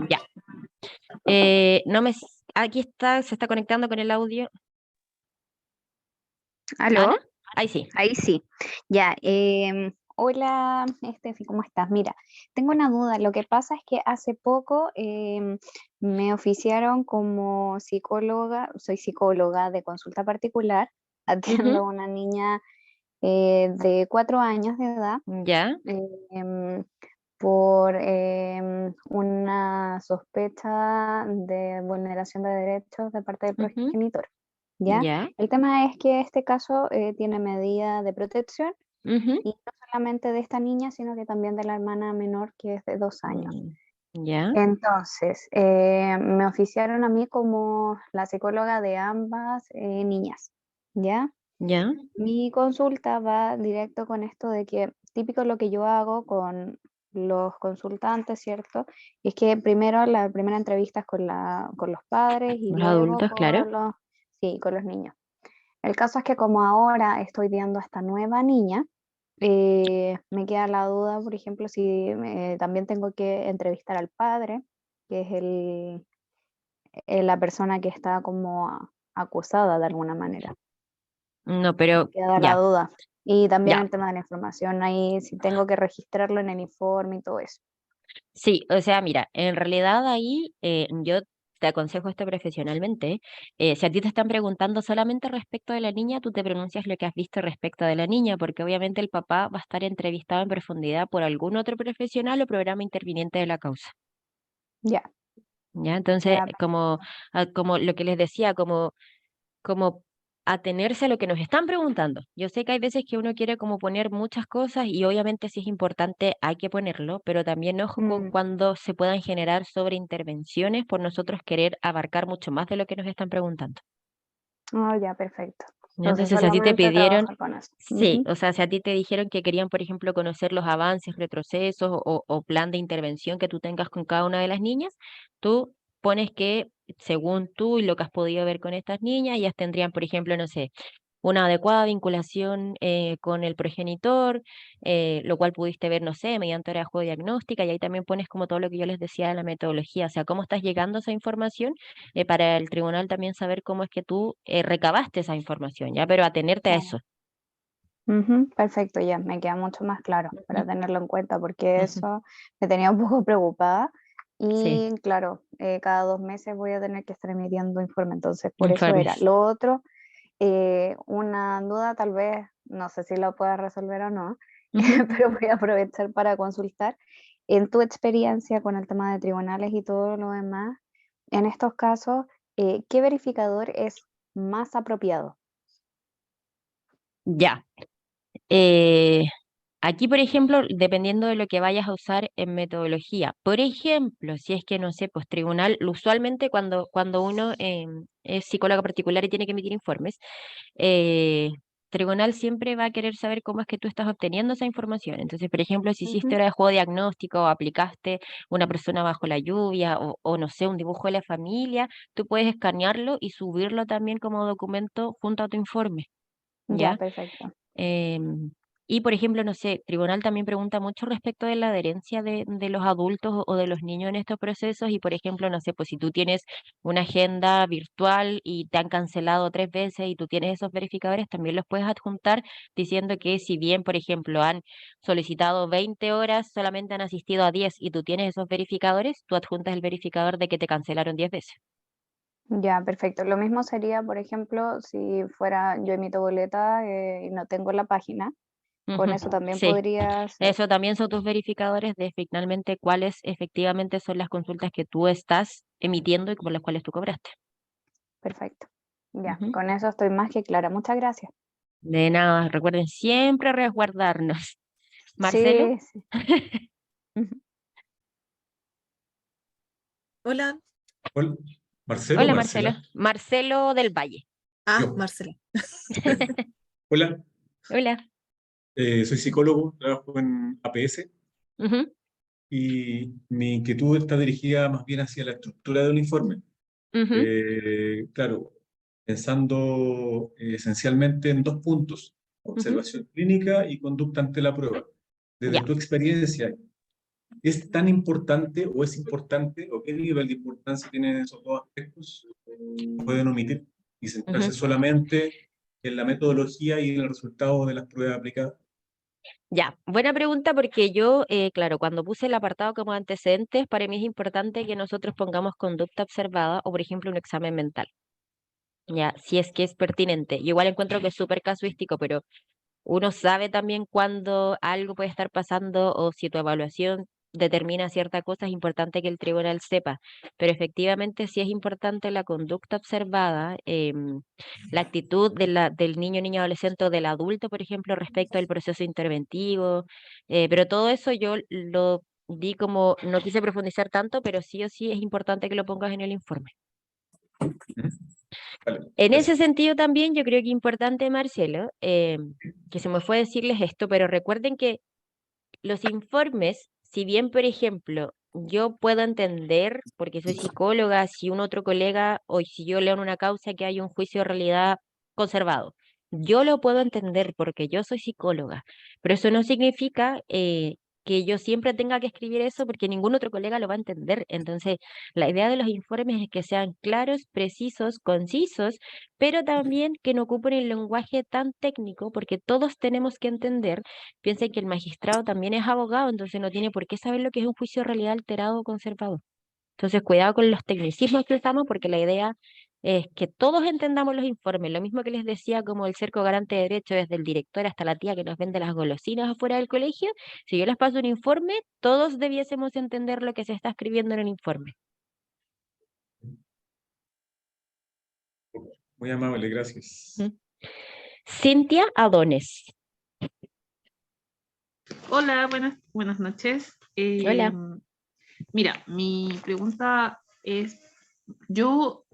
S2: Ya. No me... Aquí está, se está conectando con el audio.
S9: ¿Aló?
S2: ¿Ana? Ahí sí.
S9: Ahí sí. Ya. Hola, Estefi, ¿cómo estás? Mira, tengo una duda. Lo que pasa es que hace poco me oficiaron como psicóloga, soy psicóloga de consulta particular, atiendo
S2: Ujú.
S9: a una niña de 4 años de edad
S2: Ya,
S9: em, por una sospecha de vulneración de derechos de parte del
S2: ujú,
S9: progenitor. ¿Ya?
S2: ya,
S9: El tema es que este caso tiene medida de protección
S2: ujú,
S9: y no solamente de esta niña, sino que también de la hermana menor que es de 2 años.
S2: mm, ya,
S9: Entonces, me oficiaron a mí como la psicóloga de ambas niñas, ¿ya?
S2: ya,
S9: Mi consulta va directo con esto de que típico lo que yo hago con los consultantes, ¿cierto? Y es que primero la primera entrevista es con los padres y
S2: los
S9: luego
S2: adultos, claro.
S9: sí, con los niños. El caso es que como ahora estoy viendo a esta nueva niña, me queda la duda, por ejemplo, si también tengo que entrevistar al padre, que es la persona que está como acusada de alguna manera.
S2: No,
S9: Me
S2: pero
S9: queda la
S2: ya,
S9: duda. Y también
S2: ya.
S9: el tema de la información, ahí si tengo que registrarlo en el informe y todo eso.
S2: Sí, o sea, mira, en realidad ahí yo te aconsejo esto profesionalmente. Si a ti te están preguntando solamente respecto de la niña, tú te pronuncias lo que has visto respecto de la niña, porque obviamente el papá va a estar entrevistado en profundidad por algún otro profesional o programa interviniente de la causa.
S9: Ya,
S2: ¿Ya? Entonces,
S9: ya,
S2: como lo que les decía, como atenerse a lo que nos están preguntando. Yo sé que hay veces que uno quiere como poner muchas cosas y obviamente si es importante hay que ponerlo, pero también ojo con cuando se puedan generar sobreintervenciones por nosotros querer abarcar mucho más de lo que nos están preguntando.
S9: Oh, ya, perfecto.
S2: ¿Ya?
S9: Entonces
S2: Entonces, si a ti te
S9: solamente
S2: pidieron,
S9: trabajar con eso.
S2: sí,
S9: Ujú.
S2: o sea, si a ti te dijeron que querían, por ejemplo, conocer los avances, retrocesos o plan de intervención que tú tengas con cada una de las niñas, tú pones que según tú y lo que has podido ver con estas niñas, ellas tendrían, por ejemplo, no sé, una adecuada vinculación con el progenitor, lo cual pudiste ver, no sé, mediante hora de juego diagnóstica, y ahí también pones como todo lo que yo les decía de la metodología, o sea, cómo estás llegando a esa información, para el tribunal también saber cómo es que tú recabaste esa información, ¿ya? Pero atenerte a eso.
S9: Ujú, perfecto, ya, me queda mucho más claro para
S2: Ujú,
S9: tenerlo en cuenta porque
S2: ujú.
S9: eso me tenía un poco preocupada
S2: Sí,
S9: y claro, cada 2 meses voy a tener que estar emitiendo informe, entonces por eso era.
S2: informes.
S9: Lo otro, una duda tal vez, no sé si lo puedas resolver o no,
S2: Ujú.
S9: pero voy a aprovechar para consultar. En tu experiencia con el tema de tribunales y todo lo demás, en estos casos, ¿qué verificador es más apropiado?
S2: Ya. Eh, Aquí, por ejemplo, dependiendo de lo que vayas a usar en metodología, por ejemplo, si es que, no sé, pues tribunal, usualmente cuando uno es psicólogo particular y tiene que emitir informes, eh, tribunal siempre va a querer saber cómo es que tú estás obteniendo esa información. Entonces, por ejemplo, si hiciste
S9: Ujú,
S2: hora de juego diagnóstico o aplicaste una persona bajo la lluvia o no sé, un dibujo de la familia, tú puedes escanearlo y subirlo también como documento junto a tu informe,
S9: ya,
S2: ¿ya?
S9: perfecto.
S2: Em, y por ejemplo, no sé, tribunal también pregunta mucho respecto de la adherencia de los adultos o de los niños en estos procesos. Y por ejemplo, no sé, pues si tú tienes una agenda virtual y te han cancelado 3 veces y tú tienes esos verificadores, también los puedes adjuntar diciendo que si bien, por ejemplo, han solicitado 20 horas, solamente han asistido a 10 y tú tienes esos verificadores, tú adjuntas el verificador de que te cancelaron 10 veces.
S9: Ya, perfecto. Lo mismo sería, por ejemplo, si fuera yo emito boleta y no tengo la página, con
S2: Ujú,
S9: eso también
S2: sí.
S9: podría ser.
S2: Eso también son tus verificadores de finalmente cuáles efectivamente son las consultas que tú estás emitiendo y por las cuales tú cobraste.
S9: Perfecto. Ya,
S2: Ujú.
S9: con eso estoy más que clara. Muchas gracias.
S2: De nada, recuerden siempre resguardarnos. Marcelo.
S9: Sí, sí. Ujú.
S10: Hola.
S11: Hola, Marcelo,
S2: Hola, Marcelo.
S11: Marcela.
S2: Marcelo del Valle.
S11: Yo.
S10: Marcela.
S11: Hola,
S2: Hola.
S11: soy psicólogo, trabajo en APS
S2: Ujú,
S11: y mi inquietud está dirigida más bien hacia la estructura del informe.
S2: ujú,
S11: Claro, pensando esencialmente en dos puntos,
S2: ujú.
S11: observación clínica y conducta ante la prueba. Desde
S2: Ya.
S11: tu experiencia, ¿es tan importante o es importante o qué nivel de importancia tienen esos dos aspectos? ¿Pueden omitir y centrarse
S2: Ujú.
S11: solamente en la metodología y en el resultado de las pruebas aplicadas?
S2: Ya, buena pregunta porque yo, claro, cuando puse el apartado como antecedentes, para mí es importante que nosotros pongamos conducta observada o, por ejemplo, un examen mental. Ya, si es que es pertinente. Yo igual encuentro que es súper casuístico, pero uno sabe también cuando algo puede estar pasando o si tu evaluación determina cierta cosa, es importante que el tribunal sepa. Pero efectivamente sí es importante la conducta observada, la actitud del niño, niña, adolescente o del adulto, por ejemplo, respecto al proceso interventivo. Pero todo eso yo lo di como, no quise profundizar tanto, pero sí o sí es importante que lo pongas en el informe.
S11: Vale,
S2: En ese
S11: gracias.
S2: sentido también yo creo que es importante, Marcelo, que se me fue decirles esto, pero recuerden que los informes, si bien, por ejemplo, yo puedo entender, porque soy psicóloga, si un otro colega o si yo leo en una causa que hay un juicio de realidad conservado, yo lo puedo entender porque yo soy psicóloga, pero eso no significa que yo siempre tenga que escribir eso porque ningún otro colega lo va a entender. Entonces, la idea de los informes es que sean claros, precisos, concisos, pero también que no ocupen el lenguaje tan técnico porque todos tenemos que entender. Piensen que el magistrado también es abogado, entonces no tiene por qué saber lo que es un juicio de realidad alterado o conservado. Entonces, cuidado con los tecnicismos que usamos, porque la idea es que todos entendamos los informes. Lo mismo que les decía, como el cerco garante de derecho, desde el director hasta la tía que nos vende las golosinas afuera del colegio. Si yo les paso un informe, todos debiésemos entender lo que se está escribiendo en el informe.
S11: Muy amable, gracias.
S2: Cintia Adones.
S10: Hola, buenas noches.
S2: Hola.
S10: Mira, mi pregunta es, yo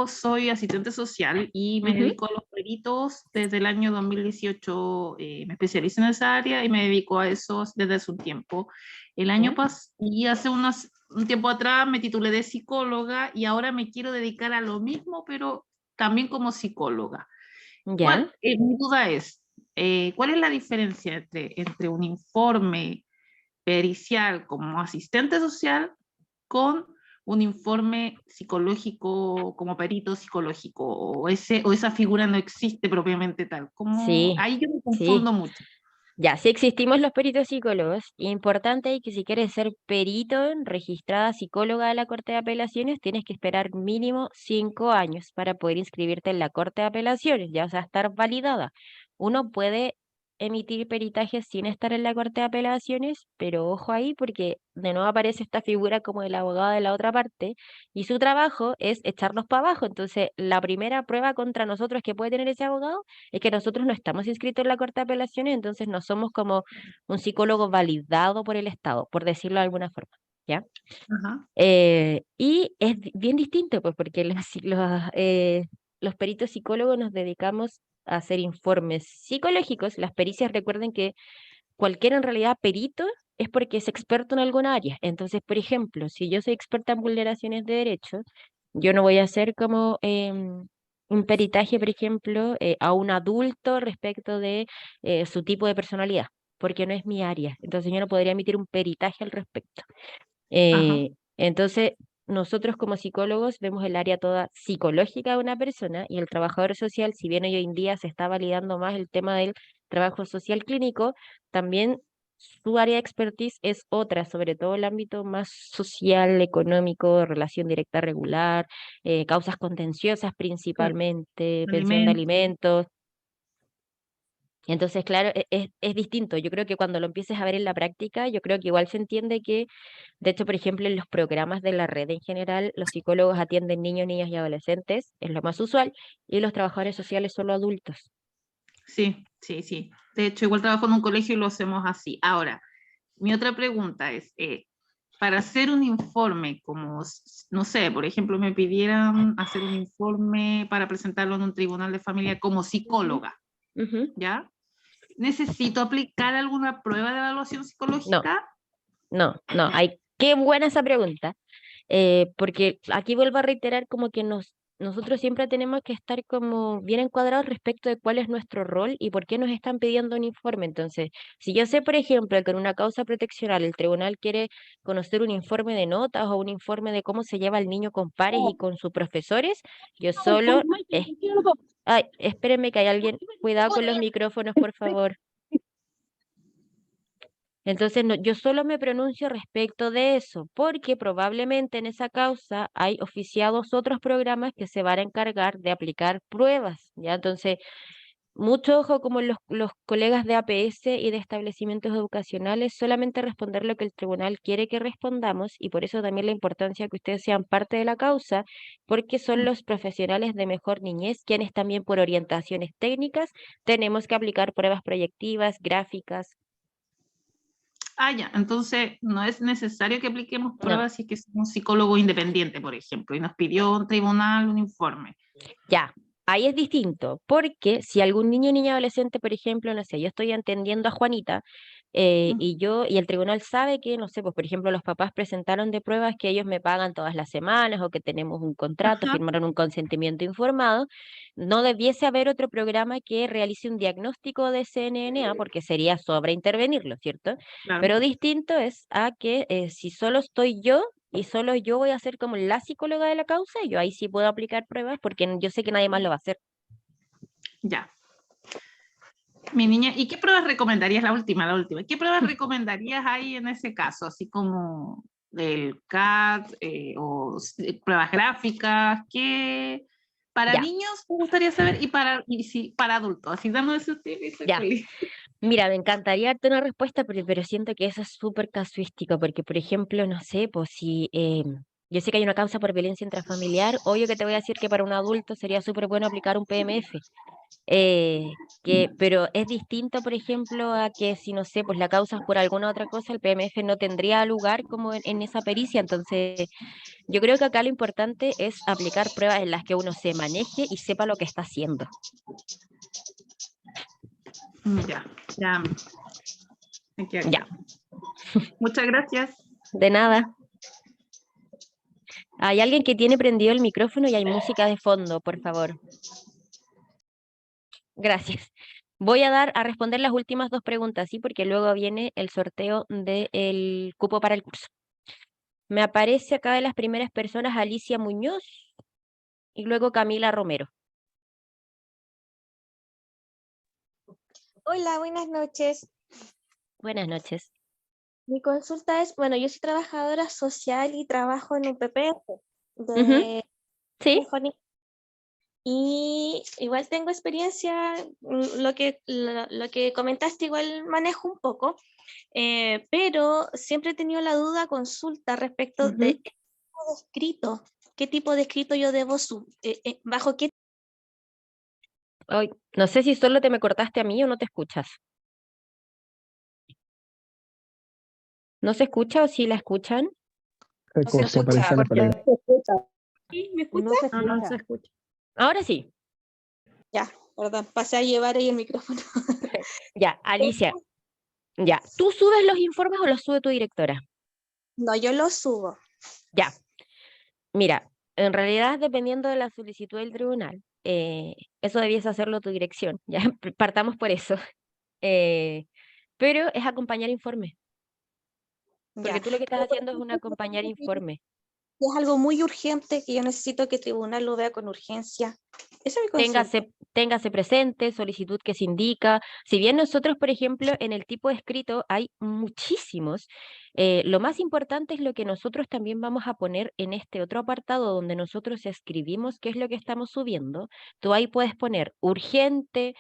S10: soy asistente social y me dedico a los peritos desde el año 2018, me especialicé en esa área y me dedico a eso desde hace un tiempo. El año pasado, y hace un tiempo atrás me titulé de psicóloga y ahora me quiero dedicar a lo mismo, pero también como psicóloga.
S2: Ya.
S10: Mi duda es, ¿cuál es la diferencia entre un informe pericial como asistente social con un informe psicológico como perito psicológico? ¿O esa figura no existe propiamente tal?
S2: Sí,
S10: Ahí yo me
S2: sí.
S10: confundo mucho.
S2: Ya, si existimos los peritos psicólogos, importante que si quieres ser perito, registrada psicóloga de la Corte de Apelaciones, tienes que esperar mínimo 5 años para poder inscribirte en la Corte de Apelaciones, ya, o sea, estar validada. Uno puede emitir peritajes sin estar en la Corte de Apelaciones, pero ojo ahí porque de nuevo aparece esta figura como el abogado de la otra parte y su trabajo es echarlos para abajo. Entonces, la primera prueba contra nosotros que puede tener ese abogado es que nosotros no estamos inscritos en la Corte de Apelaciones, entonces no somos como un psicólogo validado por el Estado, por decirlo de alguna forma, ¿ya?
S10: Ajá.
S2: Y es bien distinto, pues, porque los peritos psicólogos nos dedicamos a hacer informes psicológicos. Las pericias, recuerden que cualquier en realidad perito es porque es experto en alguna área. Entonces, por ejemplo, si yo soy experta en vulneraciones de derechos, yo no voy a hacer como un peritaje, por ejemplo, a un adulto respecto de su tipo de personalidad, porque no es mi área. Entonces, yo no podría emitir un peritaje al respecto.
S10: Ajá.
S2: Entonces, nosotros como psicólogos vemos el área toda psicológica de una persona y el trabajador social, si bien hoy en día se está validando más el tema del trabajo social clínico, también su área de expertise es otra, sobre todo el ámbito más social, económico, relación directa regular, causas contenciosas
S10: Claro.
S2: principalmente, pensión de
S10: Alimentos.
S2: alimentos. Entonces, claro, es distinto. Yo creo que cuando lo empieces a ver en la práctica, yo creo que igual se entiende que, de hecho, por ejemplo, en los programas de la red en general, los psicólogos atienden niños, niñas y adolescentes, es lo más usual, y los trabajadores sociales solo adultos.
S10: Sí, sí, sí. De hecho, igual trabajo en un colegio y lo hacemos así. Ahora, mi otra pregunta es, para hacer un informe, como, no sé, por ejemplo, me pidieran hacer un informe para presentarlo en un tribunal de familia como psicóloga, ¿ya? ¿Necesito aplicar alguna prueba de evaluación
S2: No,
S10: psicológica?
S2: no. Qué buena esa pregunta. Porque aquí vuelvo a reiterar como que nosotros siempre tenemos que estar como bien encuadrados respecto de cuál es nuestro rol y por qué nos están pidiendo un informe. Entonces, si yo sé, por ejemplo, que en una causa proteccional el tribunal quiere conocer un informe de notas o un informe de cómo se lleva el niño con pares y con sus profesores, yo solo... Ay, espérenme que hay alguien. Cuidado con los micrófonos, por favor. Entonces, yo solo me pronuncio respecto de eso, porque probablemente en esa causa hay oficiados otros programas que se van a encargar de aplicar pruebas, ¿ya? Entonces, mucho ojo como los colegas de APS y de establecimientos educacionales, solamente responder lo que el tribunal quiere que respondamos, y por eso también la importancia que ustedes sean parte de la causa, porque son los profesionales de mejor niñez, quienes también por orientaciones técnicas tenemos que aplicar pruebas proyectivas, gráficas.
S10: Ah, ya, entonces no es necesario que apliquemos
S2: No.
S10: pruebas si es que es un psicólogo independiente, por ejemplo, y nos pidió un tribunal un informe.
S2: Ya, ahí es distinto, porque si algún niño o niña adolescente, por ejemplo, no sé, yo estoy atendiendo a Juanita y el tribunal sabe que, no sé, pues por ejemplo los papás presentaron de pruebas que ellos me pagan todas las semanas o que tenemos un contrato,
S10: Ajá.
S2: firmaron un consentimiento informado, no debiese haber otro programa que realice un diagnóstico de CNNA porque sería sobreintervenirlo, ¿cierto?
S10: Claro.
S2: Pero distinto es a que si solo estoy yo y solo yo voy a ser como la psicóloga de la causa, yo ahí sí puedo aplicar pruebas porque yo sé que nadie más lo va a hacer.
S10: Ya. Mi niña, ¿y qué pruebas recomendarías? La última. ¿Qué pruebas recomendarías ahí en ese caso? Así como el CAT o pruebas gráficas, ¿qué? Para
S2: Ya.
S10: niños me gustaría saber y para adultos, así dando esos tips.
S2: Ya. Mira, me encantaría darte una respuesta, pero siento que eso es súper casuístico, porque por ejemplo, no sé, pues si Yo sé que hay una causa por violencia intrafamiliar, obvio que te voy a decir que para un adulto sería súper bueno aplicar un PMF, pero es distinto, por ejemplo, a que si, no sé, pues la causa es por alguna otra cosa, el PMF no tendría lugar como en esa pericia. Entonces, yo creo que acá lo importante es aplicar pruebas en las que uno se maneje y sepa lo que está haciendo.
S10: Ya, ya. Me queda
S2: Ya,
S10: claro. Muchas gracias.
S2: de nada. Hay alguien que tiene prendido el micrófono y hay música de fondo, por favor. Gracias. Voy a responder las últimas 2 preguntas, ¿sí? Porque luego viene el sorteo del cupo para el curso. Me aparece acá de las primeras personas Alicia Muñoz y luego Camila Romero.
S12: Hola, buenas noches.
S2: Buenas noches.
S12: Mi consulta es, bueno, yo soy trabajadora social y trabajo en un PPF
S2: Ujú,
S12: de
S2: sí,
S12: telefonía. Y igual tengo experiencia, lo que comentaste igual manejo un poco, pero siempre he tenido la duda, consulta respecto
S2: ujú.
S12: de escrito. ¿Qué tipo de escrito yo debo bajo qué?
S2: Ay, no sé si solo te me cortaste a mí o no te escuchas. ¿No se escucha o sí la escuchan?
S13: Se
S12: No se
S13: cortó,
S12: escucha,
S13: aparece la
S12: porque
S13: palabra.
S12: ¿sí? ¿Me escucha?
S2: No se
S10: No, no
S2: escucha.
S10: se escucha.
S2: Ahora sí.
S12: Ya, perdón, pasé a llevar ahí el micrófono.
S2: Ya, Alicia. Ya, ¿tú subes los informes o los sube tu directora?
S12: No, yo lo subo.
S2: Ya, mira, en realidad dependiendo de la solicitud del tribunal, eso debiese hacerlo tu dirección, ya, partamos por eso. Eh, pero es acompañar informe, porque
S12: Ya.
S2: tú lo que estás
S12: Pero, por
S2: haciendo es un
S12: ejemplo,
S2: acompañar informe.
S12: si es algo muy urgente que yo necesito que el tribunal lo vea con urgencia. Esa es mi consulta.
S2: Téngase presente, solicitud que se indica. Si bien nosotros, por ejemplo, en el tipo de escrito hay muchísimos, lo más importante es lo que nosotros también vamos a poner en este otro apartado donde nosotros escribimos qué es lo que estamos subiendo. Tú ahí puedes poner urgente,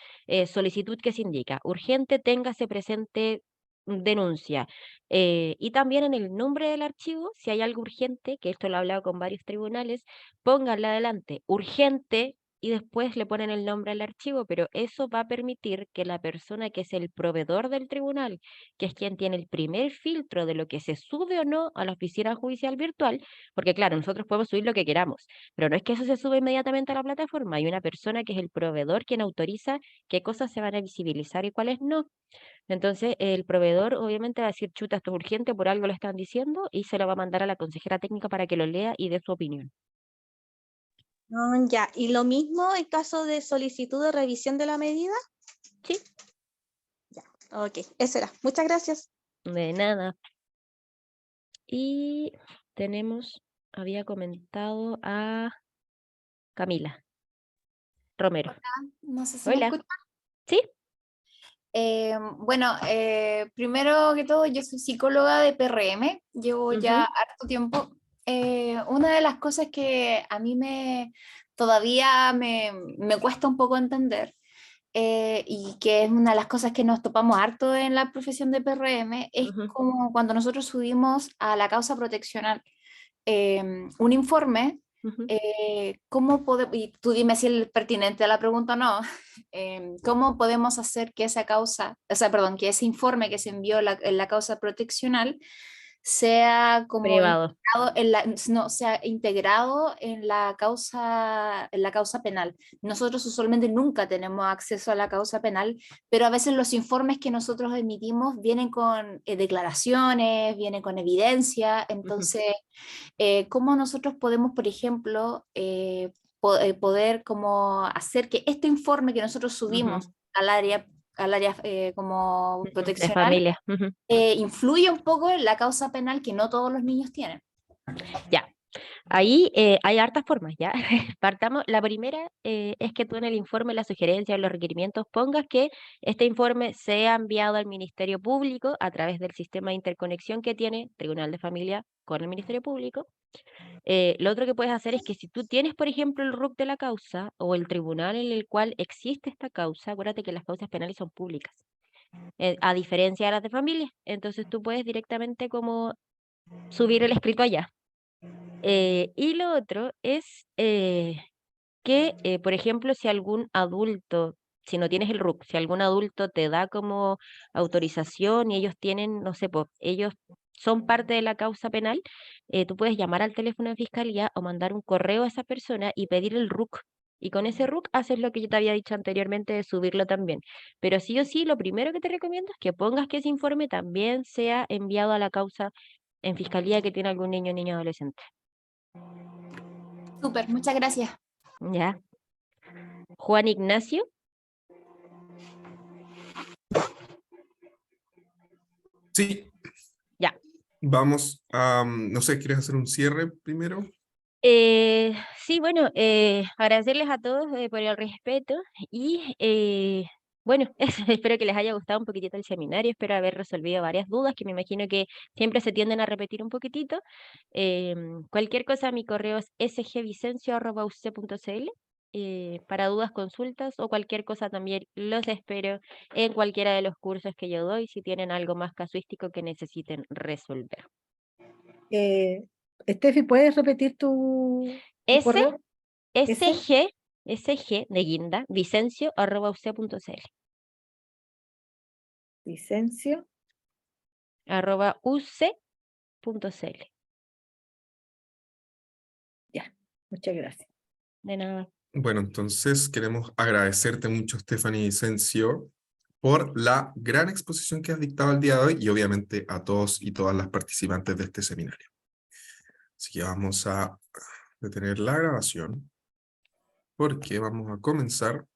S2: solicitud que se indica. Urgente, téngase presente denuncia. Y también en el nombre del archivo, si hay algo urgente, que esto lo he hablado con varios tribunales, pónganle adelante urgente y después le ponen el nombre al archivo, pero eso va a permitir que la persona que es el proveedor del tribunal, que es quien tiene el primer filtro de lo que se sube o no a la oficina judicial virtual, porque claro, nosotros podemos subir lo que queramos, pero no es que eso se sube inmediatamente a la plataforma, hay una persona que es el proveedor quien autoriza qué cosas se van a visibilizar y cuáles no. Entonces, el proveedor obviamente va a decir, chuta, esto es urgente, por algo lo están diciendo, y se lo va a mandar a la consejera técnica para que lo lea y dé su opinión.
S12: Ya, y lo mismo en caso de solicitud de revisión de la medida.
S2: Sí.
S12: Ya, ok, eso era. Muchas gracias.
S2: De nada. Y había comentado a Camila Romero.
S14: No sé si me
S2: Hola.
S14: escucha.
S2: ¿Sí?
S14: Bueno, primero que todo, yo soy psicóloga de PRM, llevo ya harto tiempo. Una de las cosas que a mí todavía me cuesta un poco entender, y que es una de las cosas que nos topamos harto en la profesión de PRM, es como cuando nosotros subimos a la causa proteccional un informe. ¿Cómo podemos, y tú dime si es pertinente a la pregunta o no, cómo podemos hacer que esa causa, o sea, perdón, que ese informe que se envió en la causa proteccional sea como
S2: Privado.
S14: sea integrado en la causa penal? Nosotros usualmente nunca tenemos acceso a la causa penal, pero a veces los informes que nosotros emitimos vienen con declaraciones, vienen con evidencia. Entonces, ¿cómo nosotros podemos, por ejemplo, poder como hacer que este informe que nosotros subimos al área como
S2: De
S14: proteccional
S2: familia.
S14: influye un poco en la causa penal que no todos los niños tienen?
S2: Ya. Ahí hay hartas formas, ¿ya? Partamos. La primera es que tú en el informe, la sugerencia o los requerimientos pongas que este informe sea enviado al Ministerio Público a través del sistema de interconexión que tiene Tribunal de Familia con el Ministerio Público. Lo otro que puedes hacer es que si tú tienes, por ejemplo, el RUC de la causa o el tribunal en el cual existe esta causa, acuérdate que las causas penales son públicas, a diferencia de las de familia. Entonces tú puedes directamente como subir el escrito allá. Y lo otro es que, por ejemplo, si algún adulto, si no tienes el RUC, si algún adulto te da como autorización y ellos tienen, no sé, pues, ellos son parte de la causa penal, tú puedes llamar al teléfono de fiscalía o mandar un correo a esa persona y pedir el RUC. Y con ese RUC haces lo que yo te había dicho anteriormente de subirlo también. Pero sí o sí, lo primero que te recomiendo es que pongas que ese informe también sea enviado a la causa en fiscalía que tiene algún niño o niña adolescente.
S14: Súper, muchas gracias.
S2: ¿Ya? Juan Ignacio.
S1: Sí.
S2: Ya.
S1: Vamos a, no sé, ¿quieres hacer un cierre primero?
S2: Sí, bueno, agradecerles a todos por el respeto y bueno, espero que les haya gustado un poquitito el seminario, espero haber resolvido varias dudas que me imagino que siempre se tienden a repetir un poquitito. Cualquier cosa, mi correo es sgvicencio@uc.cl. Para dudas, consultas o cualquier cosa también los espero en cualquiera de los cursos que yo doy si tienen algo más casuístico que necesiten resolver.
S3: Steffi, ¿puedes repetir tu correo?
S2: sg de guinda, vicencio@uc.cl.
S3: Vicencio.
S2: @uc.cl.
S3: Ya, muchas gracias.
S2: De nada.
S1: Bueno, entonces queremos agradecerte mucho, Stephanie Vicencio, por la gran exposición que has dictado el día de hoy y obviamente a todos y todas las participantes de este seminario. Así que vamos a detener la grabación porque vamos a comenzar